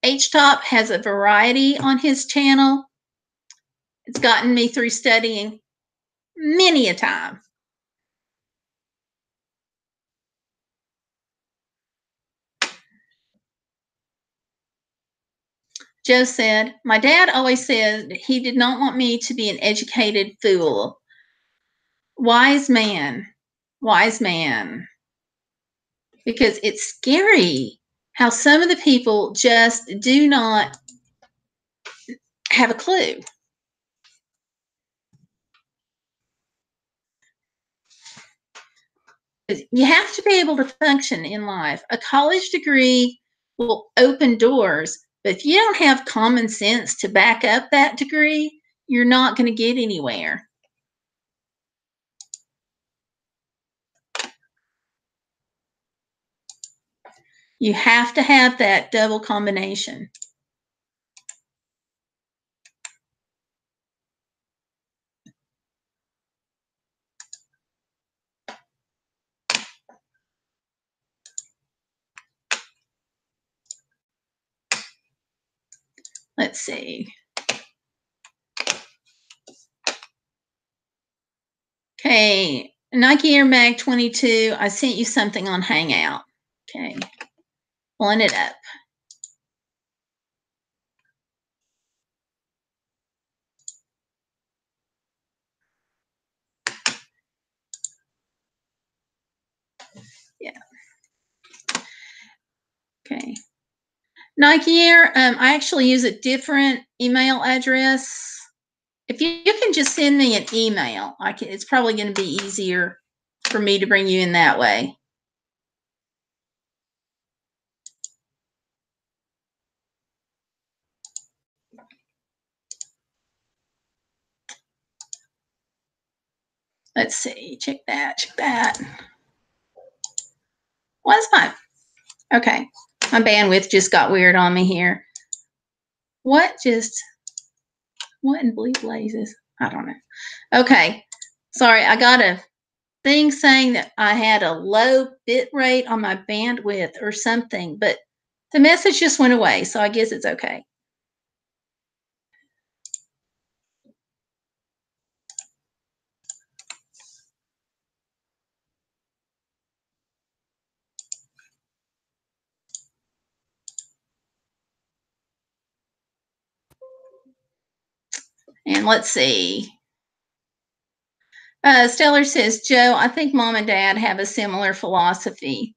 H-Top has a variety on his channel. It's gotten me through studying many a time. Joe said, my dad always said he did not want me to be an educated fool. Wise man. Wise man. Because it's scary how some of the people just do not have a clue. You have to be able to function in life. A college degree will open doors, but if you don't have common sense to back up that degree, you're not going to get anywhere. You have to have that double combination. Let's see. Okay, Nike Air Mag 22, I sent you something on Hangout. Okay, pulling it up. Yeah. Okay. Nike Air, I actually use a different email address. If you can just send me an email, it's probably going to be easier for me to bring you in that way. Let's see. Check that. Check that. Well, that's fine. Okay. My bandwidth just got weird on me here. What in blue blazes? I don't know. Okay. Sorry, I got a thing saying that I had a low bit rate on my bandwidth or something, but the message just went away, so I guess it's okay. And let's see. Stellar says, Joe, I think mom and dad have a similar philosophy.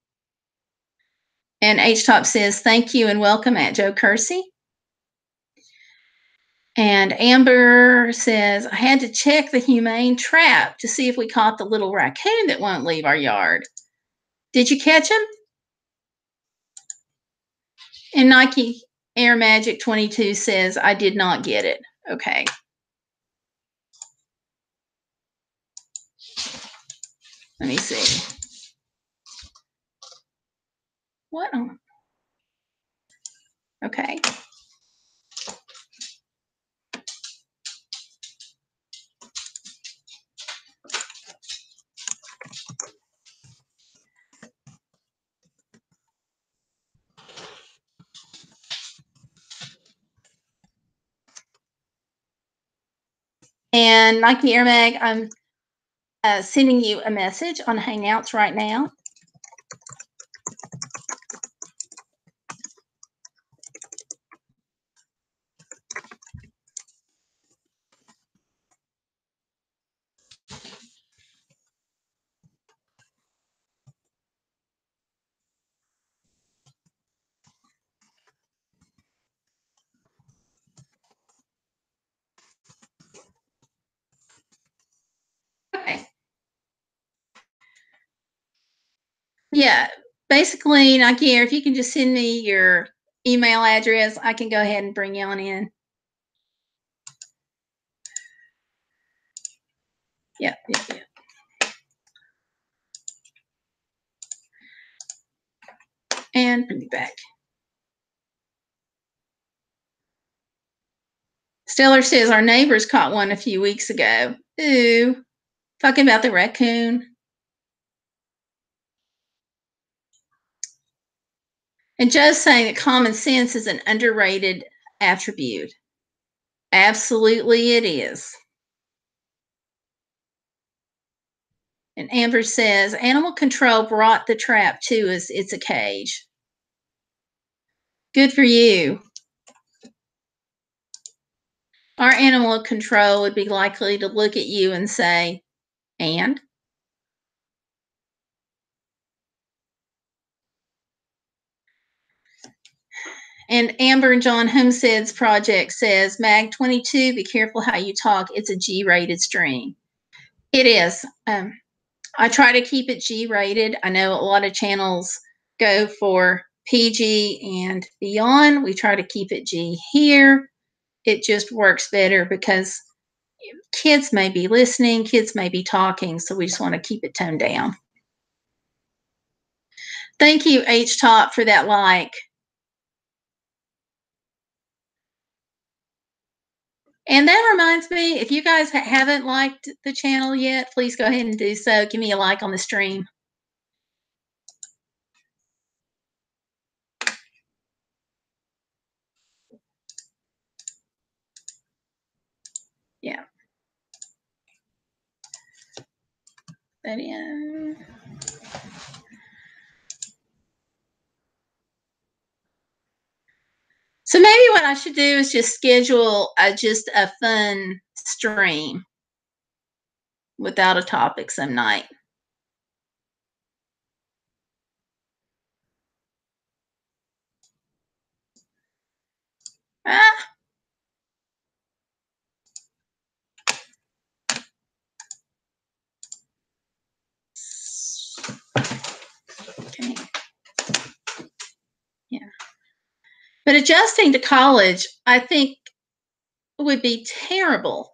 And H-Top says, thank you and welcome at Joe Kersey. And Amber says, I had to check the humane trap to see if we caught the little raccoon that won't leave our yard. Did you catch him? And Nike Air Magic 22 says, I did not get it. Okay. Let me see. What? Okay. And Nike Air Mag, I'm sending you a message on Hangouts right now. Okay. Yeah, basically, Nike Air, if you can just send me your email address, I can go ahead and bring you on in. Yeah. And bring me back. Stellar says our neighbors caught one a few weeks ago. Ooh, talking about the raccoon. And Joe's saying that common sense is an underrated attribute. Absolutely, it is. And Amber says animal control brought the trap to us. It's a cage. Good for you. Our animal control would be likely to look at you and say, and? And Amber and John Homestead's project says, Mag 22, be careful how you talk. It's a G-rated stream. It is. I try to keep it G-rated. I know a lot of channels go for PG and beyond. We try to keep it G here. It just works better because kids may be listening, kids may be talking, so we just want to keep it toned down. Thank you, H-Top, for that like. And that reminds me, if you guys haven't liked the channel yet, please go ahead and do so. Give me a like on the stream. Yeah. That is. So maybe what I should do is just schedule just a fun stream without a topic some night. Ah. Okay. Yeah. But adjusting to college, I think, would be terrible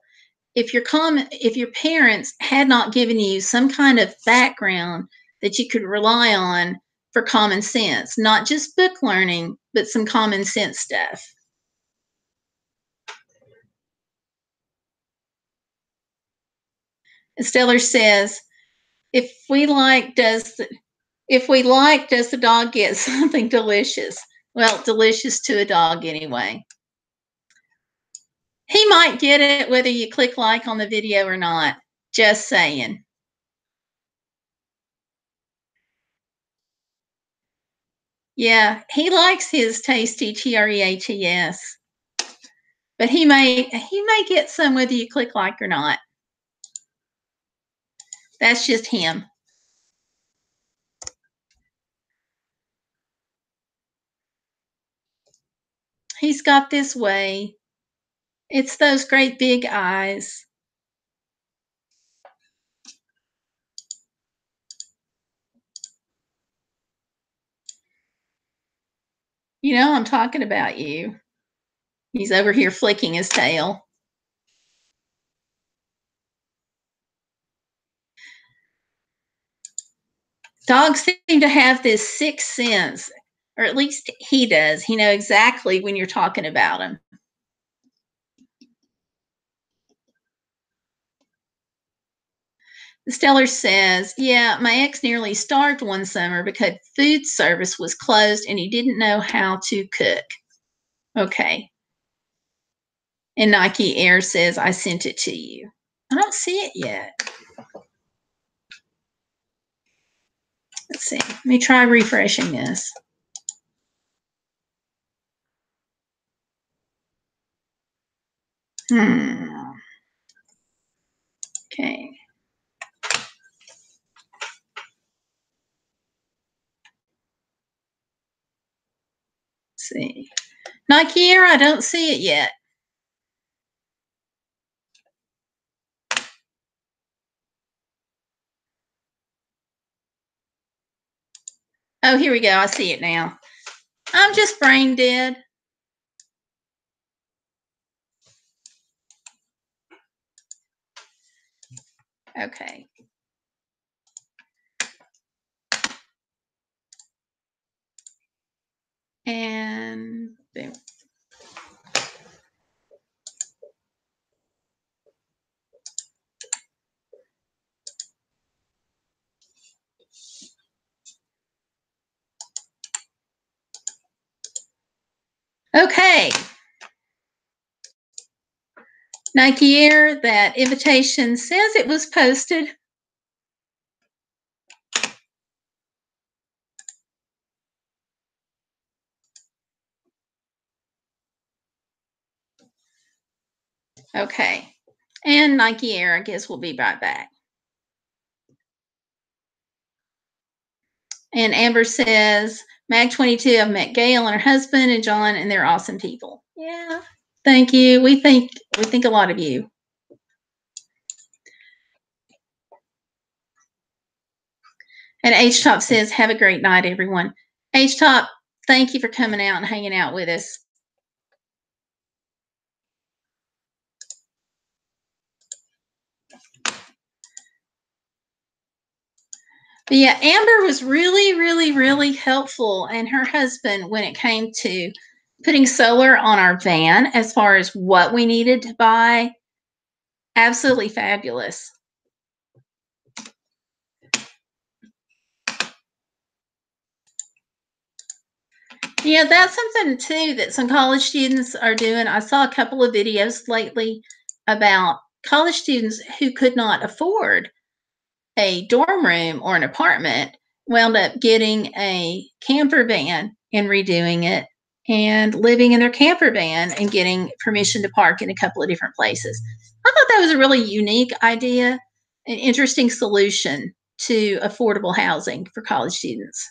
if your parents had not given you some kind of background that you could rely on for common sense, not just book learning, but some common sense stuff. Stellar says, if we like, does the dog get something delicious? Well, delicious to a dog anyway. He might get it whether you click like on the video or not. Just saying. Yeah, he likes his tasty TREATS. But he may get some whether you click like or not. That's just him. He's got this way. It's those great big eyes. You know, I'm talking about you. He's over here flicking his tail. Dogs seem to have this sixth sense, or at least he does. He knows exactly when you're talking about him. Stellar says, yeah, my ex nearly starved one summer because food service was closed and he didn't know how to cook. Okay. And Nike Air says, I sent it to you. I don't see it yet. Let's see. Let me try refreshing this. Okay. Let's see. Nike Air, I don't see it yet. Oh, here we go. I see it now. I'm just brain dead. Okay. And boom. Okay. Nike Air, that invitation says it was posted. Okay. And Nike Air, I guess we'll be right back. And Amber says, Mag 22, I've met Gayle and her husband and John, and they're awesome people. Yeah. Thank you. We think a lot of you. And H Top says, have a great night, everyone. H Top, thank you for coming out and hanging out with us. But yeah, Amber was really, really, really helpful, and her husband, when it came to putting solar on our van as far as what we needed to buy. Absolutely fabulous. Yeah, that's something too that some college students are doing. I saw a couple of videos lately about college students who could not afford a dorm room or an apartment, wound up getting a camper van and redoing it and living in their camper van and getting permission to park in a couple of different places. I thought that was a really unique idea, an interesting solution to affordable housing for college students.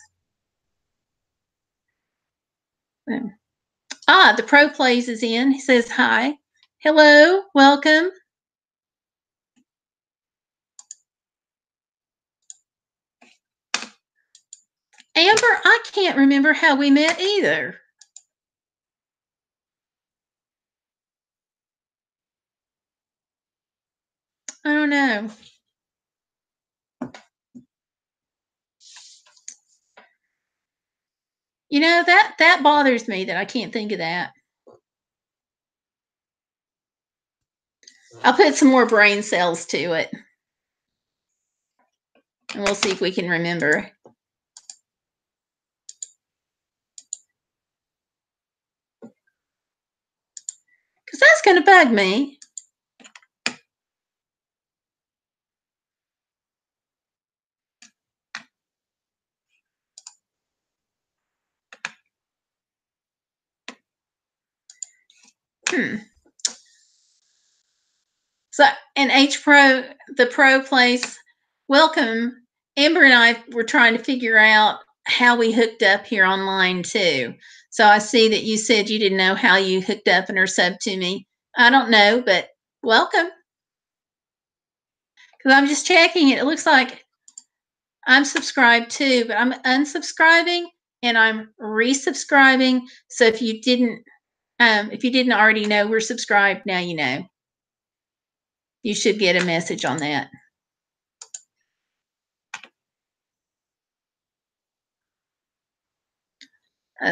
The Pro Plays is in. He says hi. Hello, welcome. Amber, I can't remember how we met either. I don't know. You know, that bothers me that I can't think of that. I'll put some more brain cells to it. And we'll see if we can remember. Because that's going to bug me. So, and the Pro Place, welcome. Amber and I were trying to figure out how we hooked up here online too. So I see that you said you didn't know how you hooked up and are subbed to me. I don't know, but welcome. Because I'm just checking it. It looks like I'm subscribed too, but I'm unsubscribing and I'm resubscribing. So if you didn't already know we're subscribed, now you know. You should get a message on that.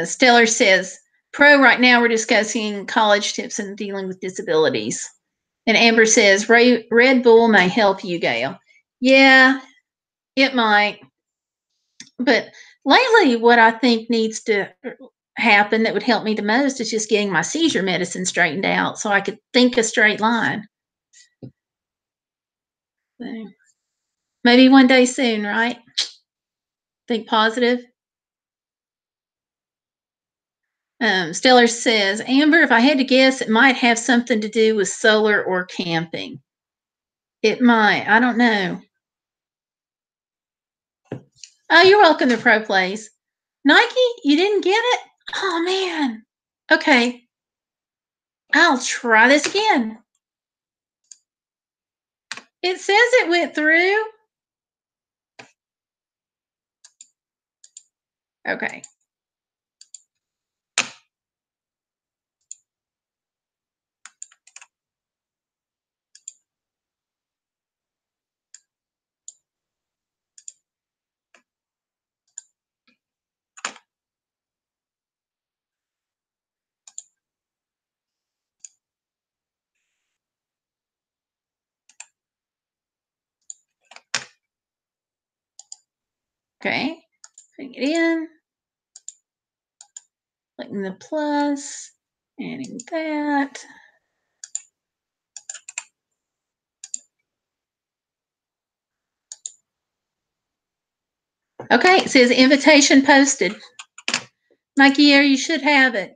Stellar says, Pro, right now we're discussing college tips and dealing with disabilities. And Amber says, Red Bull may help you, Gayle. Yeah, it might. But lately, what I think needs to happen that would help me the most is just getting my seizure medicine straightened out so I could think a straight line. So, maybe one day soon, right? Think positive. Stellar says, Amber, if I had to guess, it might have something to do with solar or camping. It might. I don't know. Oh, you're welcome to Pro Plays. Nike, you didn't get it? Oh, man. Okay. I'll try this again. It says it went through. Okay. Okay. Putting it in. Clicking the plus. Adding that. Okay, it says invitation posted. Nike Air, you should have it.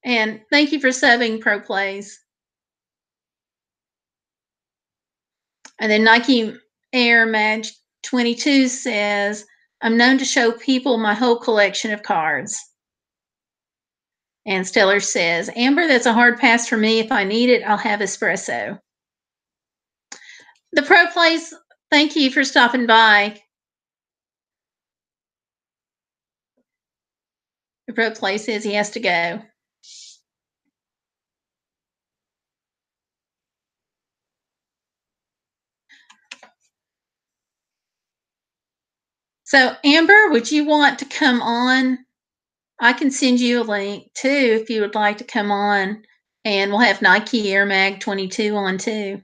And thank you for subbing, Pro Plays. And then Nike Air Mag 22 says, I'm known to show people my whole collection of cards. And Stellar says, Amber, that's a hard pass for me. If I need it, I'll have espresso. The Pro Plays, thank you for stopping by. The Pro Play says he has to go. So, Amber, would you want to come on? I can send you a link too if you would like to come on, and we'll have Nike Air Mag 22 on too.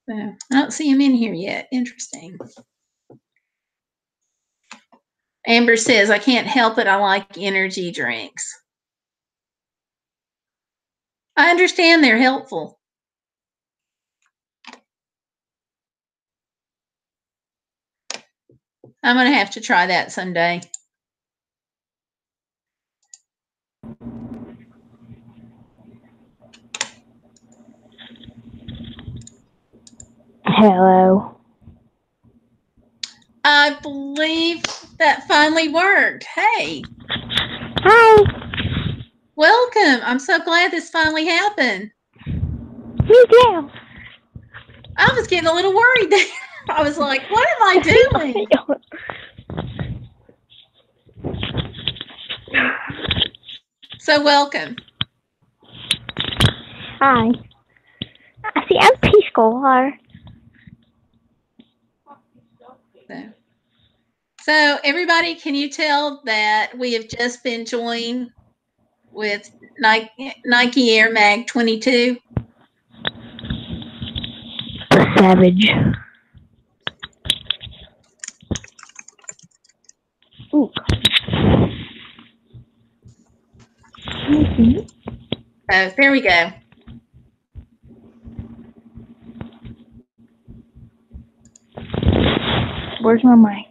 So, I don't see him in here yet. Interesting. Amber says, I can't help it. I like energy drinks. I understand they're helpful. I'm going to have to try that someday. Hello. I believe that finally worked. Hey. Hi. Welcome. I'm so glad this finally happened. Me too. I was getting a little worried there. I was like, what am I doing? So welcome. Hi. I see I'm preschool. So everybody, can you tell that we have just been joined with Nike Air Mag 22? The savage. Ooh. Oh, there we go. Where's my mic?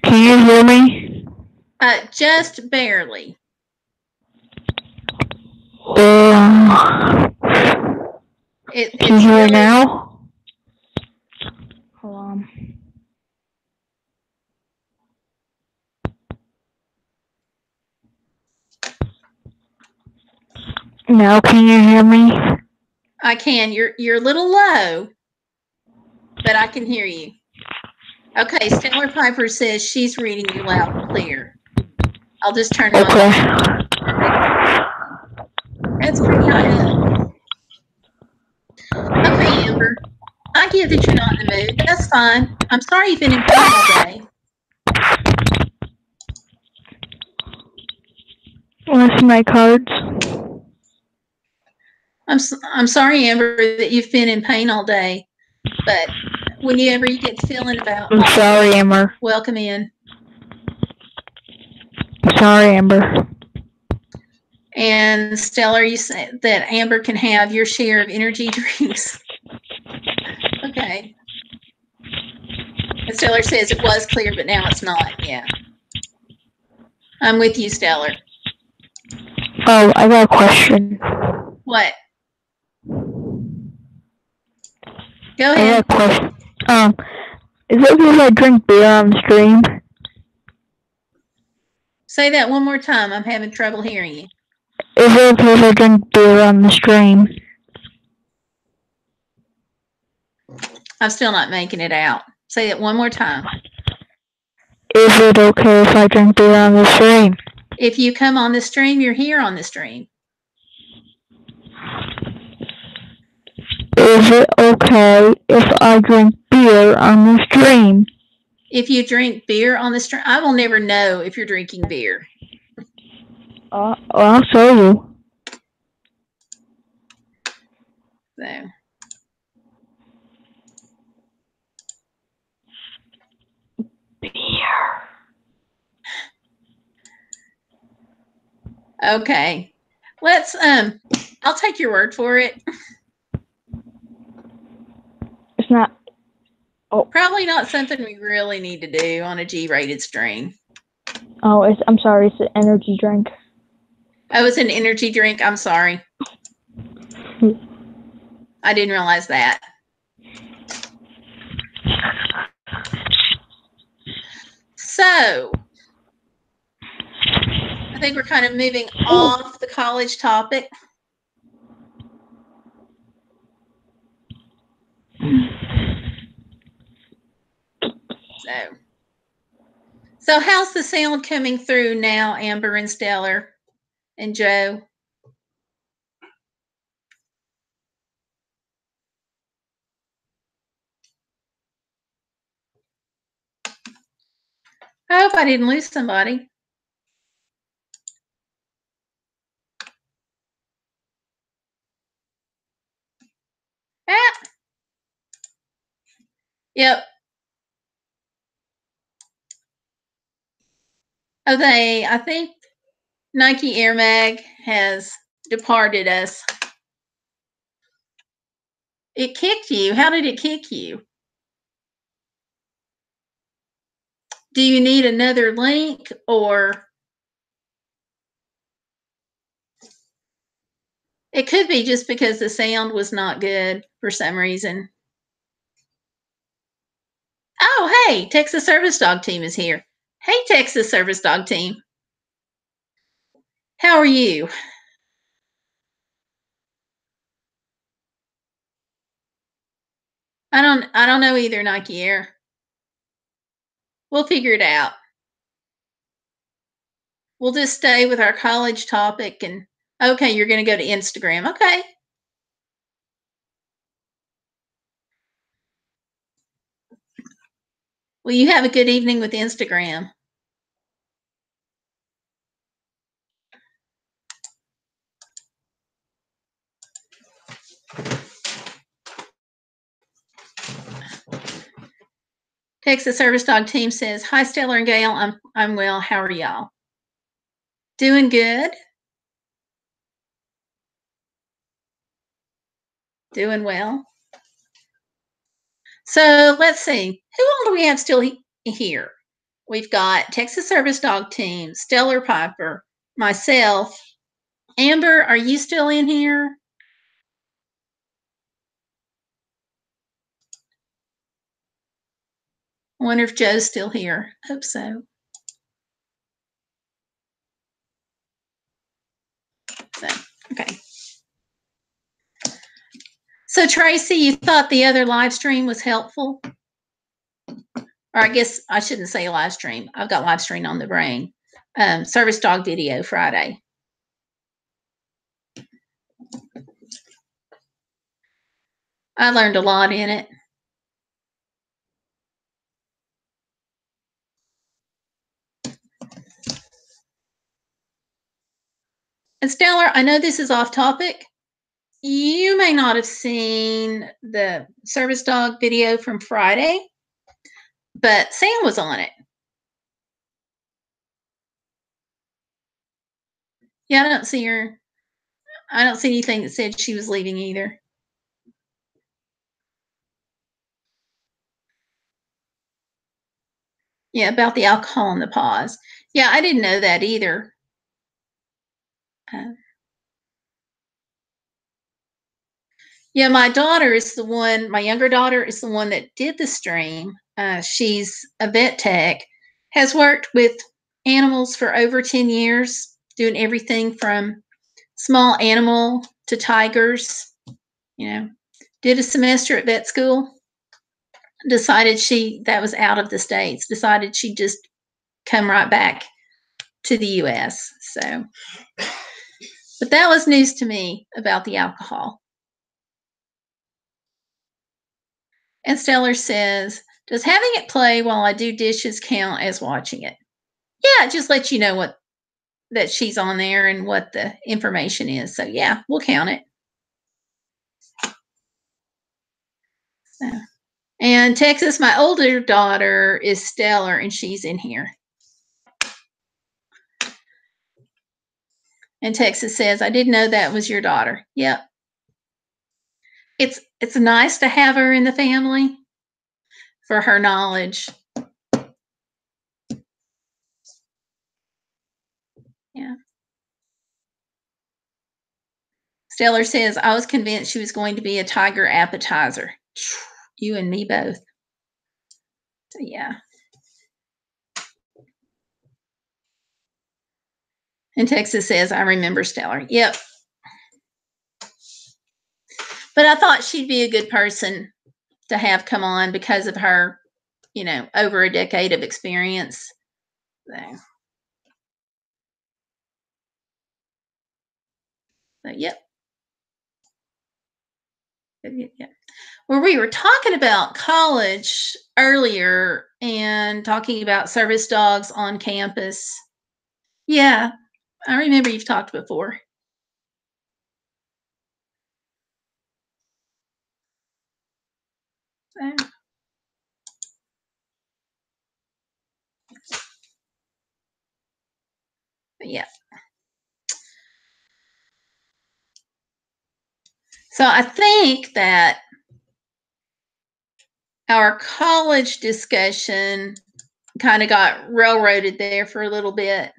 Can you hear me? Just barely. Can you hear really, now? Hold on. Now can you hear me? I can. You're a little low, but I can hear you. Okay, Stellar Piper says she's reading you loud and clear. I'll just turn it on. That's pretty high up. Okay, Amber. I get that you're not in the mood. That's fine. I'm sorry you've been in pain all day. Want to see my cards? I'm sorry, Amber, that you've been in pain all day, but whenever you get the feeling about, I'm sorry, Amber. welcome in. Sorry, Amber. And Stellar, you said that Amber can have your share of energy drinks. Okay. And Stellar says it was clear, but now it's not. Yeah. I'm with you, Stellar. Oh, I got a question. What? Go I ahead. got a question. Is it okay if I drink beer on the stream? Say that one more time. I'm having trouble hearing you. Is it okay if I drink beer on the stream? I'm still not making it out. Say it one more time. Is it okay if I drink beer on the stream? If you come on the stream, you're here on the stream. Is it okay if I drink beer on the stream? If you drink beer on the stream, I will never know if you're drinking beer. I'll show you. So. Beer. Okay. Let's I'll take your word for it. It's not. Oh. Probably not something we really need to do on a G-rated stream. Oh, I'm sorry. It's an energy drink. Oh, it's an energy drink. I'm sorry. I didn't realize that. So, I think we're kind of moving off the college topic. So how's the sound coming through now, Amber and Stellar and Joe? I hope I didn't lose somebody. Ah. Yep. Okay, I think Nike Air Mag has departed us. It kicked you. How did it kick you? Do you need another link or? It could be just because the sound was not good for some reason. Oh, hey, Texas Service Dog Team is here. Hey, Texas Service Dog Team. How are you? I don't know either, Nike Air. We'll figure it out. We'll just stay with our college topic and okay, you're going to go to Instagram. Okay. Well, you have a good evening with Instagram. Texas Service Dog Team says, "Hi, Stellar and Gayle. I'm well. How are y'all? Doing good. Doing well. So let's see. Who all do we have still here? We've got Texas Service Dog Team, Stellar Piper, myself. Amber, are you still in here? I wonder if Joe's still here. Hope so. Okay. So Tracy, you thought the other live stream was helpful? Or I guess I shouldn't say live stream. I've got live stream on the brain. Service dog video Friday. I learned a lot in it. And Stellar, I know this is off topic. You may not have seen the service dog video from Friday, but Sam was on it. Yeah, I don't see her. I don't see anything that said she was leaving either. Yeah, about the alcohol in the paws. Yeah, I didn't know that either. Yeah, my younger daughter is the one that did the stream. She's a vet tech, has worked with animals for over 10 years, doing everything from small animal to tigers. Did a semester at vet school, decided that was out of the States, decided she'd just come right back to the US. So, but that was news to me about the alcohol. And Stellar says, does having it play while I do dishes count as watching it? Yeah, it just lets you know that she's on there and what the information is. So yeah, we'll count it. So, and Texas, my older daughter is Stellar, and she's in here. And Texas says, I didn't know that was your daughter. Yep. It's nice to have her in the family for her knowledge. Yeah. Stellar says, I was convinced she was going to be a tiger appetizer. You and me both. So yeah. And Texas says, I remember Stellar. Yep. But I thought she'd be a good person to have come on because of her, over a decade of experience. So yep. Yeah. Well, we were talking about college earlier and talking about service dogs on campus. Yeah, I remember you've talked before. Yeah. So I think that our college discussion kind of got railroaded there for a little bit.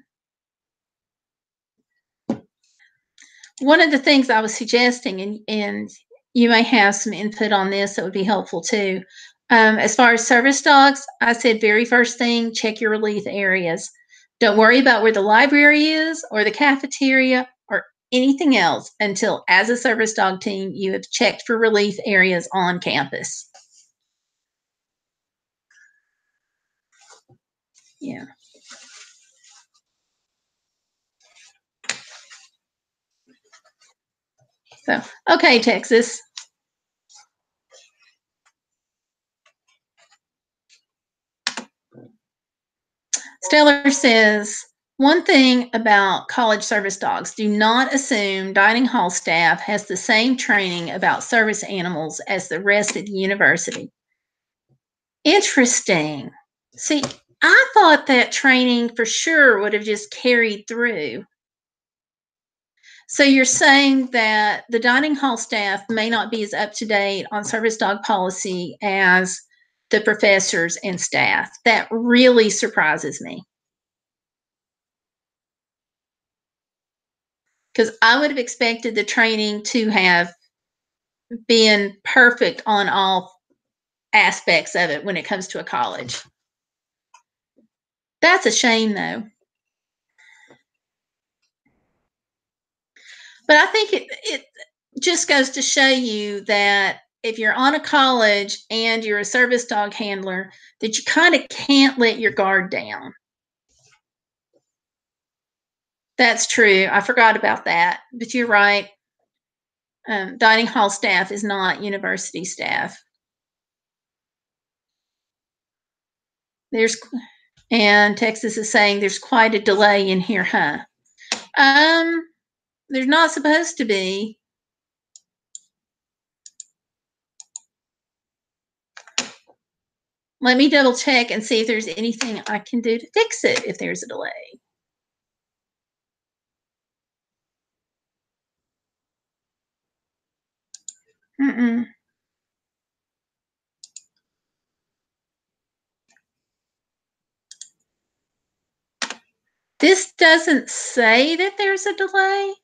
One of the things I was suggesting, and you may have some input on this that would be helpful too. As far as service dogs, I said very first thing, check your relief areas. Don't worry about where the library is or the cafeteria or anything else until, as a service dog team, you have checked for relief areas on campus. Yeah. So, okay, Texas. Stellar says, one thing about college service dogs, do not assume dining hall staff has the same training about service animals as the rest of the university. Interesting. See, I thought that training for sure would have just carried through. So you're saying that the dining hall staff may not be as up to date on service dog policy as the professors and staff. That really surprises me. Because I would have expected the training to have been perfect on all aspects of it when it comes to a college. That's a shame, though. But I think it just goes to show you that if you're on a college and you're a service dog handler, that you kind of can't let your guard down. That's true. I forgot about that. But you're right. Dining hall staff is not university staff. And Texas is saying there's quite a delay in here, huh? There's not supposed to be. Let me double check and see if there's anything I can do to fix it if there's a delay. Mm-mm. This doesn't say that there's a delay.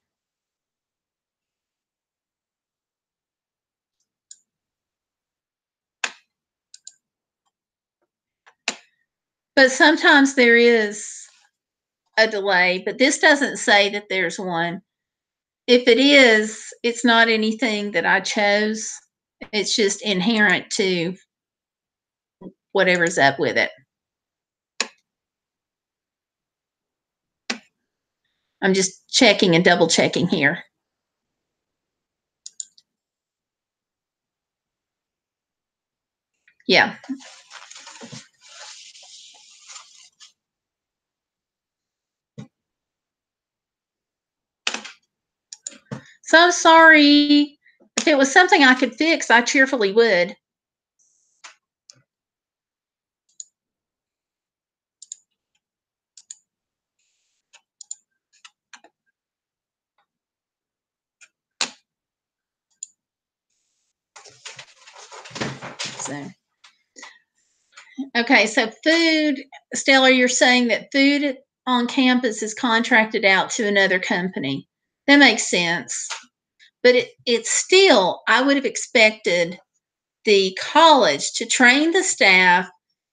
But sometimes there is a delay, but this doesn't say that there's one. If it is, it's not anything that I chose. It's just inherent to whatever's up with it. I'm just checking and double checking here. Yeah. So I'm sorry. If it was something I could fix, I cheerfully would. So, okay, so food, Stella, you're saying that food on campus is contracted out to another company. That makes sense. But it's still, I would have expected the college to train the staff,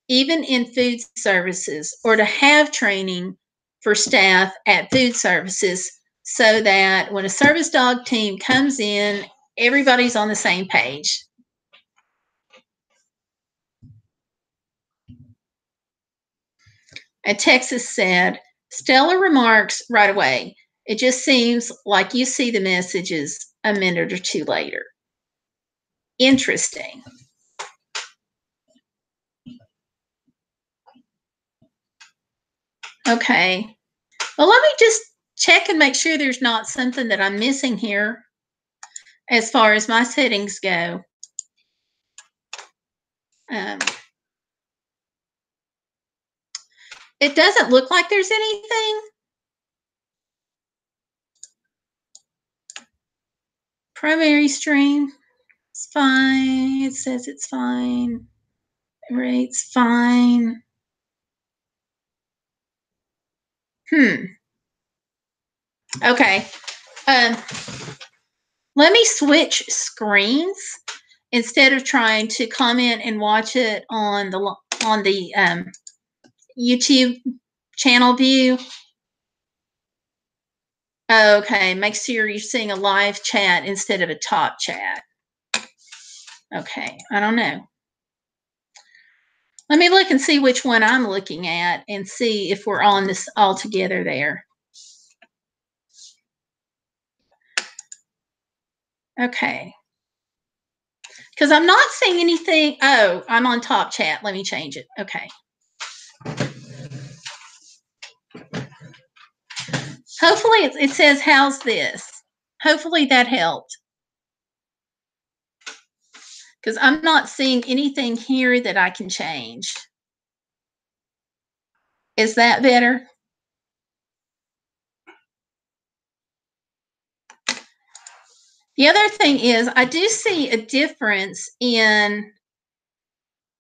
even in food services, or to have training for staff at food services so that when a service dog team comes in, everybody's on the same page. And Texas said, Stella remarks right away. It just seems like you see the messages a minute or two later. Interesting. Okay. Well, let me just check and make sure there's not something that I'm missing here as far as my settings go. It doesn't look like there's anything. Primary stream, it's fine. It says it's fine. Rate's fine. Okay. Let me switch screens instead of trying to comment and watch it on the YouTube channel view. Okay, make sure you're seeing a live chat instead of a top chat. Okay, I don't know. Let me look and see which one I'm looking at and see if we're on this all together there. Okay. Because I'm not seeing anything. Oh, I'm on top chat. Let me change it. Okay. Hopefully it says, how's this? Hopefully that helped. Because I'm not seeing anything here that I can change. Is that better? The other thing is I do see a difference in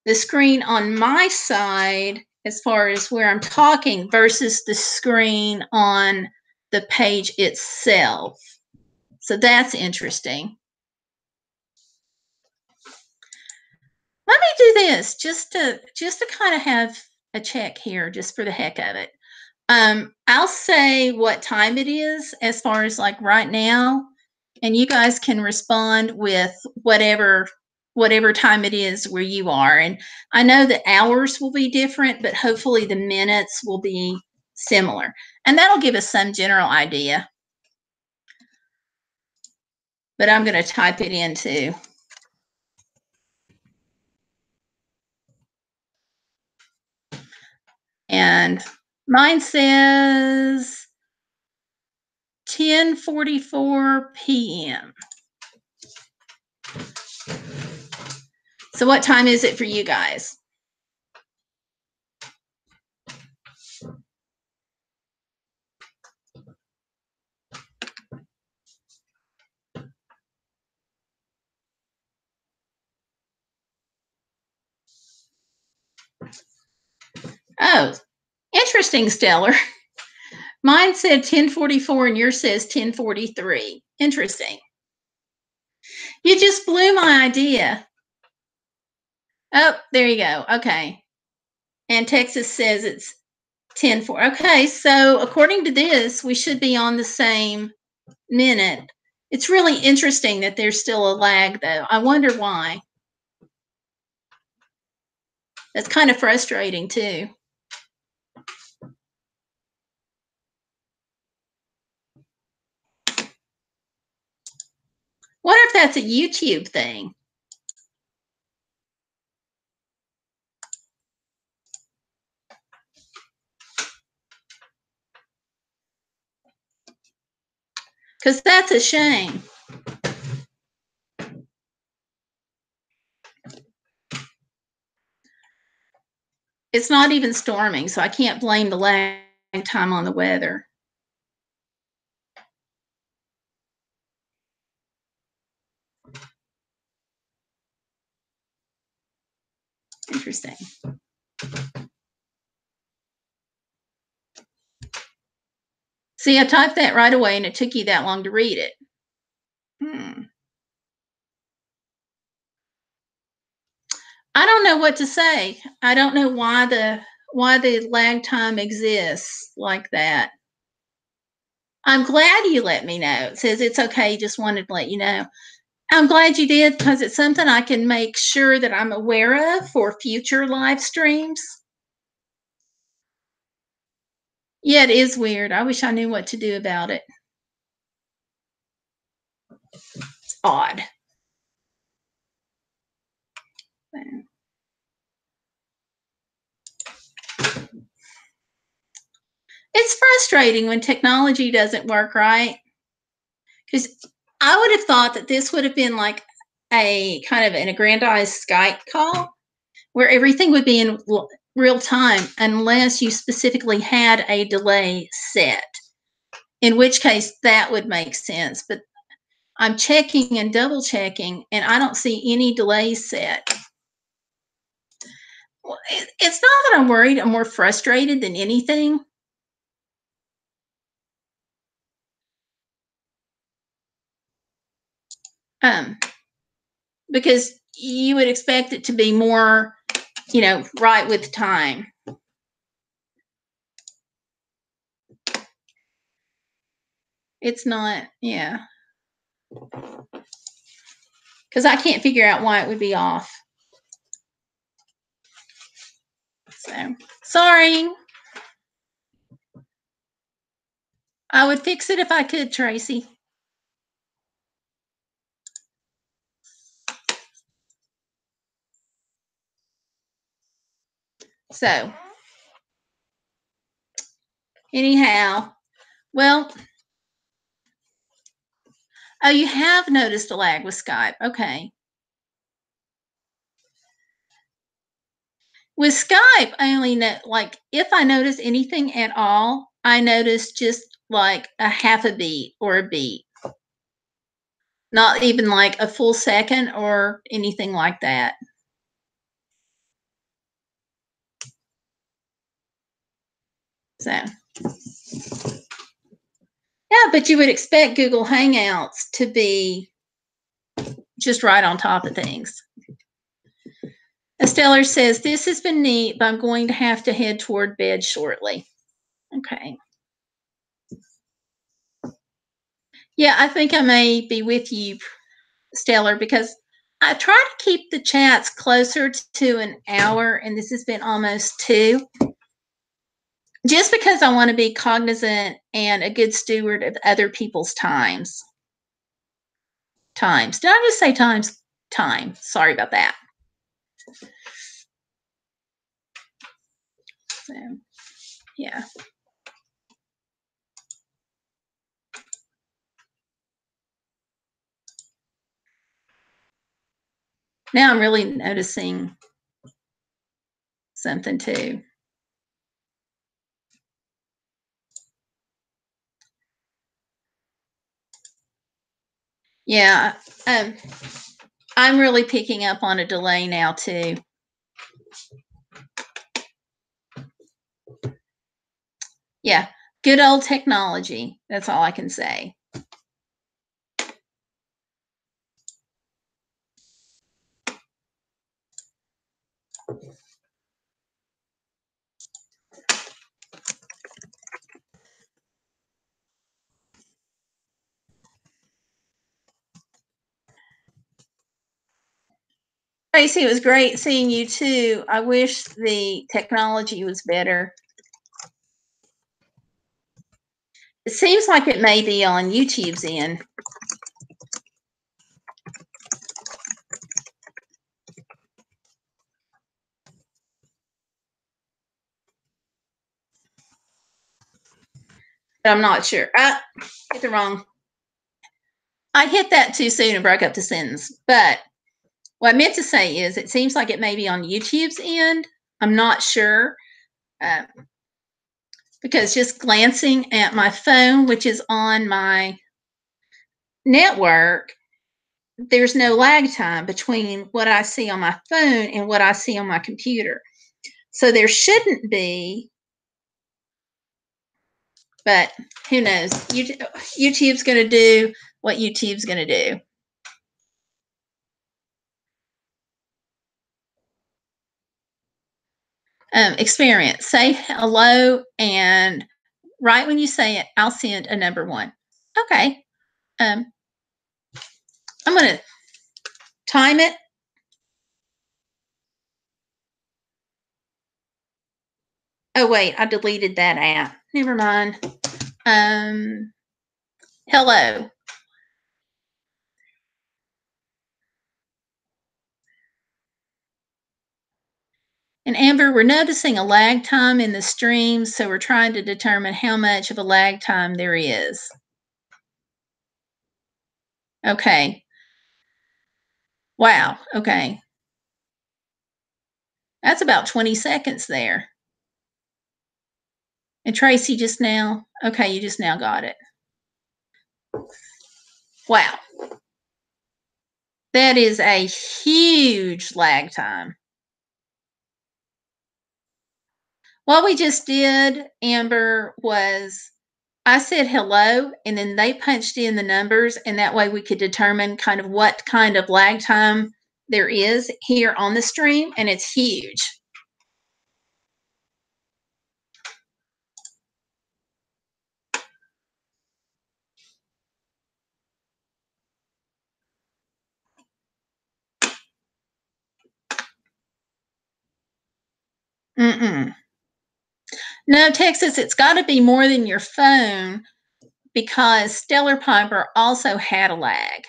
the screen on my side as far as where I'm talking versus the screen on the page itself. So that's interesting. Let me do this just to kind of have a check here just for the heck of it. I'll say what time it is as far as like right now, and you guys can respond with whatever time it is where you are. And I know the hours will be different, but hopefully the minutes will be similar. And that'll give us some general idea. But I'm going to type it in too. And mine says 10 10:44 p.m. So what time is it for you guys? Oh, interesting, Stellar. Mine said 10:44 and yours says 10:43. Interesting. You just blew my idea. Oh, there you go. Okay. And Texas says it's 10:04. Okay, so according to this, we should be on the same minute. It's really interesting that there's still a lag, though. I wonder why. That's kind of frustrating, too. Wonder if that's a YouTube thing. Because that's a shame. It's not even storming, so I can't blame the lag time on the weather. Interesting. See, I typed that right away and it took you that long to read it. I don't know what to say. I don't know why the lag time exists like that. I'm glad you let me know. It says it's okay, just wanted to let you know. I'm glad you did because it's something I can make sure that I'm aware of for future live streams. Yeah, it is weird. I wish I knew what to do about it. It's odd. It's frustrating when technology doesn't work right. Because I would have thought that this would have been like a kind of an aggrandized Skype call where everything would be in real time unless you specifically had a delay set, in which case that would make sense. But I'm checking and double checking, and I don't see any delays set. Well, it's not that I'm worried. I'm more frustrated than anything. Because you would expect it to be more, right with time. It's not, yeah. Because I can't figure out why it would be off. So, sorry. I would fix it if I could, Tracy. So, anyhow, well, oh, you have noticed a lag with Skype. Okay. With Skype, I only know, like, if I notice anything at all, I notice just like a half a beat or a beat. Not even like a full second or anything like that. So, yeah, but you would expect Google Hangouts to be just right on top of things. Estella says, this has been neat, but I'm going to have to head toward bed shortly. Okay. Yeah, I think I may be with you, Stellar, because I try to keep the chats closer to an hour, and this has been almost 2. Just because I want to be cognizant and a good steward of other people's times. Did I just say times? Time. Sorry about that. So, yeah. Now I'm really noticing something too. Yeah, I'm really picking up on a delay now too. Yeah, good old technology. That's all I can say. Tracy, it was great seeing you too. I wish the technology was better. It seems like it may be on YouTube's end. But I'm not sure. Hit the wrong. I hit that too soon and broke up the sentence. But what I meant to say is it seems like it may be on YouTube's end. I'm not sure. Because just glancing at my phone, which is on my network, there's no lag time between what I see on my phone and what I see on my computer. So there shouldn't be, but who knows? YouTube's going to do what YouTube's going to do. Experience. Say hello, and right when you say it, I'll send a number 1. Okay. I'm going to time it. Oh, wait, I deleted that app. Never mind. Hello. And Amber, we're noticing a lag time in the stream, so we're trying to determine how much of a lag time there is. Okay. Wow. Okay. That's about 20 seconds there. And Tracy just now, okay, you just now got it. Wow. That is a huge lag time. What we just did, Amber, was I said hello, and then they punched in the numbers, and that way we could determine kind of what kind of lag time there is here on the stream, and it's huge. No, Texas, it's got to be more than your phone because Stellar Piper also had a lag.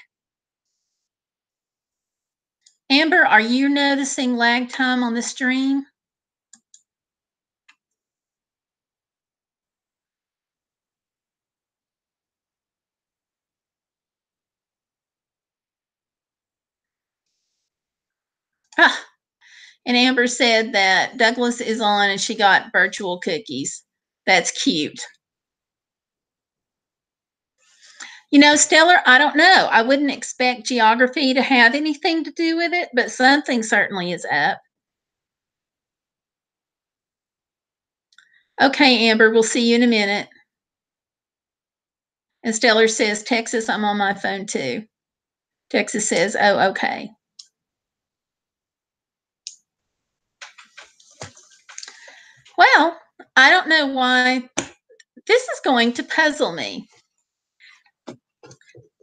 Amber, are you noticing lag time on the stream? Ah, and Amber said that Douglas is on and she got virtual cookies. That's cute. You know, Stellar, I don't know. I wouldn't expect geography to have anything to do with it, but something certainly is up. Okay, Amber, we'll see you in a minute. And Stellar says, Texas, I'm on my phone too. Texas says, oh, okay. Well, I don't know why this is going to puzzle me.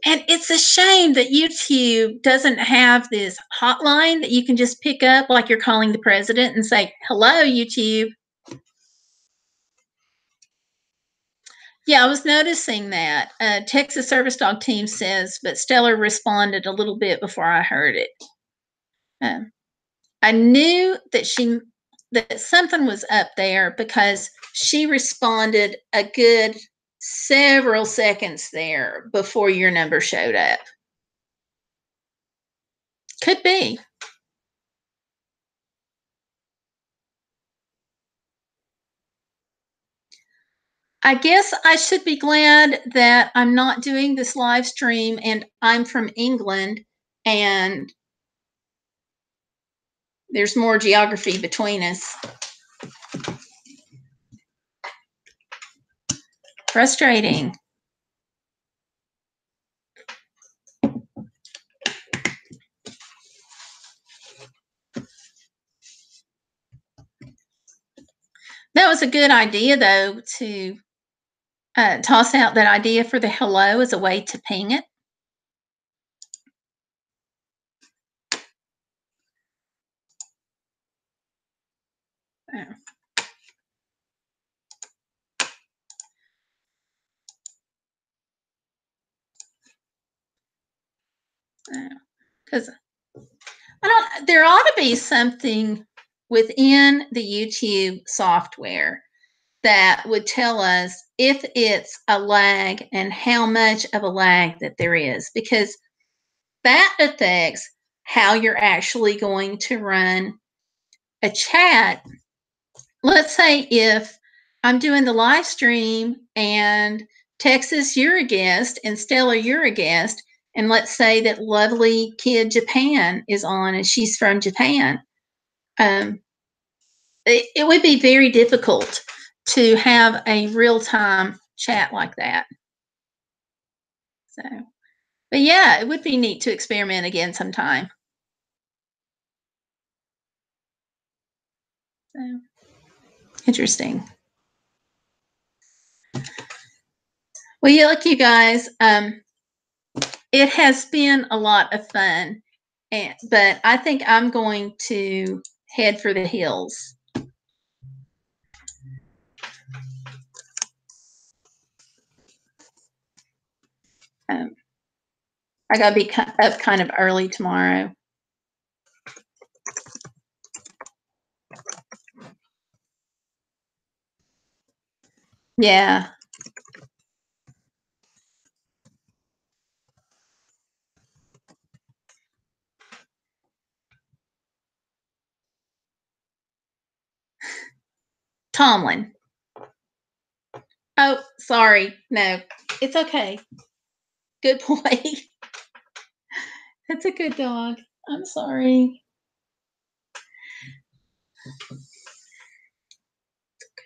And it's a shame that YouTube doesn't have this hotline that you can just pick up like you're calling the president and say, hello, YouTube. Yeah, I was noticing that. Texas Service Dog Team says, but Stellar responded a little bit before I heard it. I knew that something was up there because she responded a good several seconds there before your number showed up. Could be. I guess I should be glad that I'm not doing this live stream and I'm from England and there's more geography between us. Frustrating. That was a good idea, though, to toss out that idea for the hello as a way to ping it. Because there ought to be something within the YouTube software that would tell us if it's a lag and how much of a lag that there is, because that affects how you're actually going to run a chat. Let's say if I'm doing the live stream and Texas, you're a guest, and Stella, you're a guest, and let's say that lovely kid Japan is on and she's from Japan. It would be very difficult to have a real-time chat like that. So, but yeah, it would be neat to experiment again sometime. So, interesting. Well, yeah, look, you guys, it has been a lot of fun, but I think I'm going to head for the hills. I got to be up kind of early tomorrow. Yeah. Tomlin. Oh, sorry. No, it's okay. Good boy. That's a good dog. I'm sorry.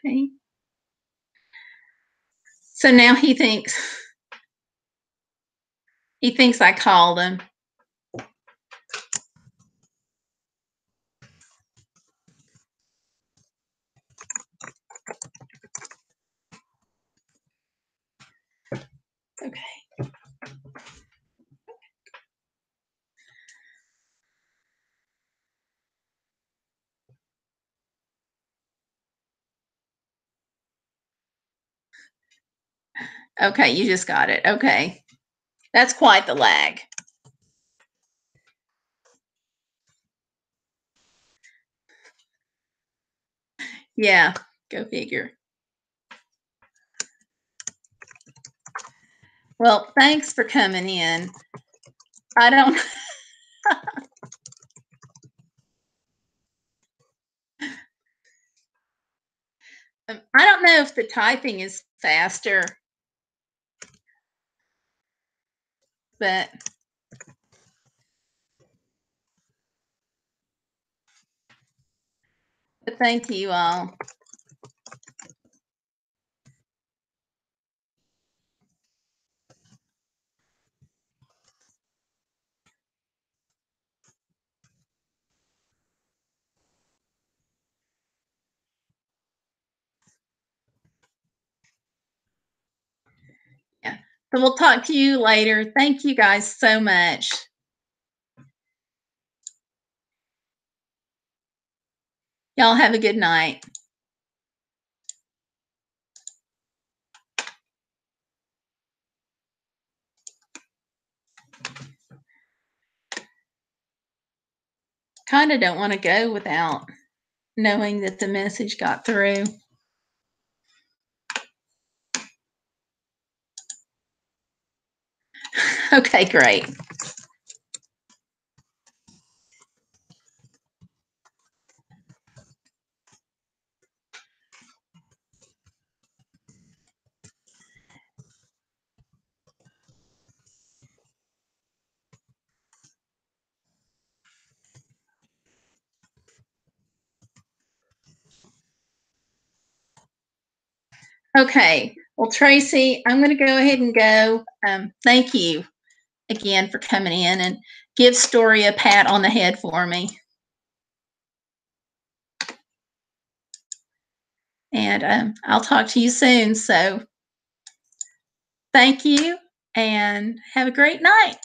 Okay. So now he thinks I called him. Okay. Okay, you just got it. Okay. That's quite the lag. Yeah, go figure. Well, thanks for coming in. I don't I don't know if the typing is faster, but thank you all. Yeah. So we'll talk to you later. Thank you guys so much. Y'all have a good night. Kind of don't want to go without knowing that the message got through. Okay, great. Okay. Well, Tracy, I'm going to go ahead and go. Thank you again for coming in, and give Story a pat on the head for me. And I'll talk to you soon. So thank you and have a great night.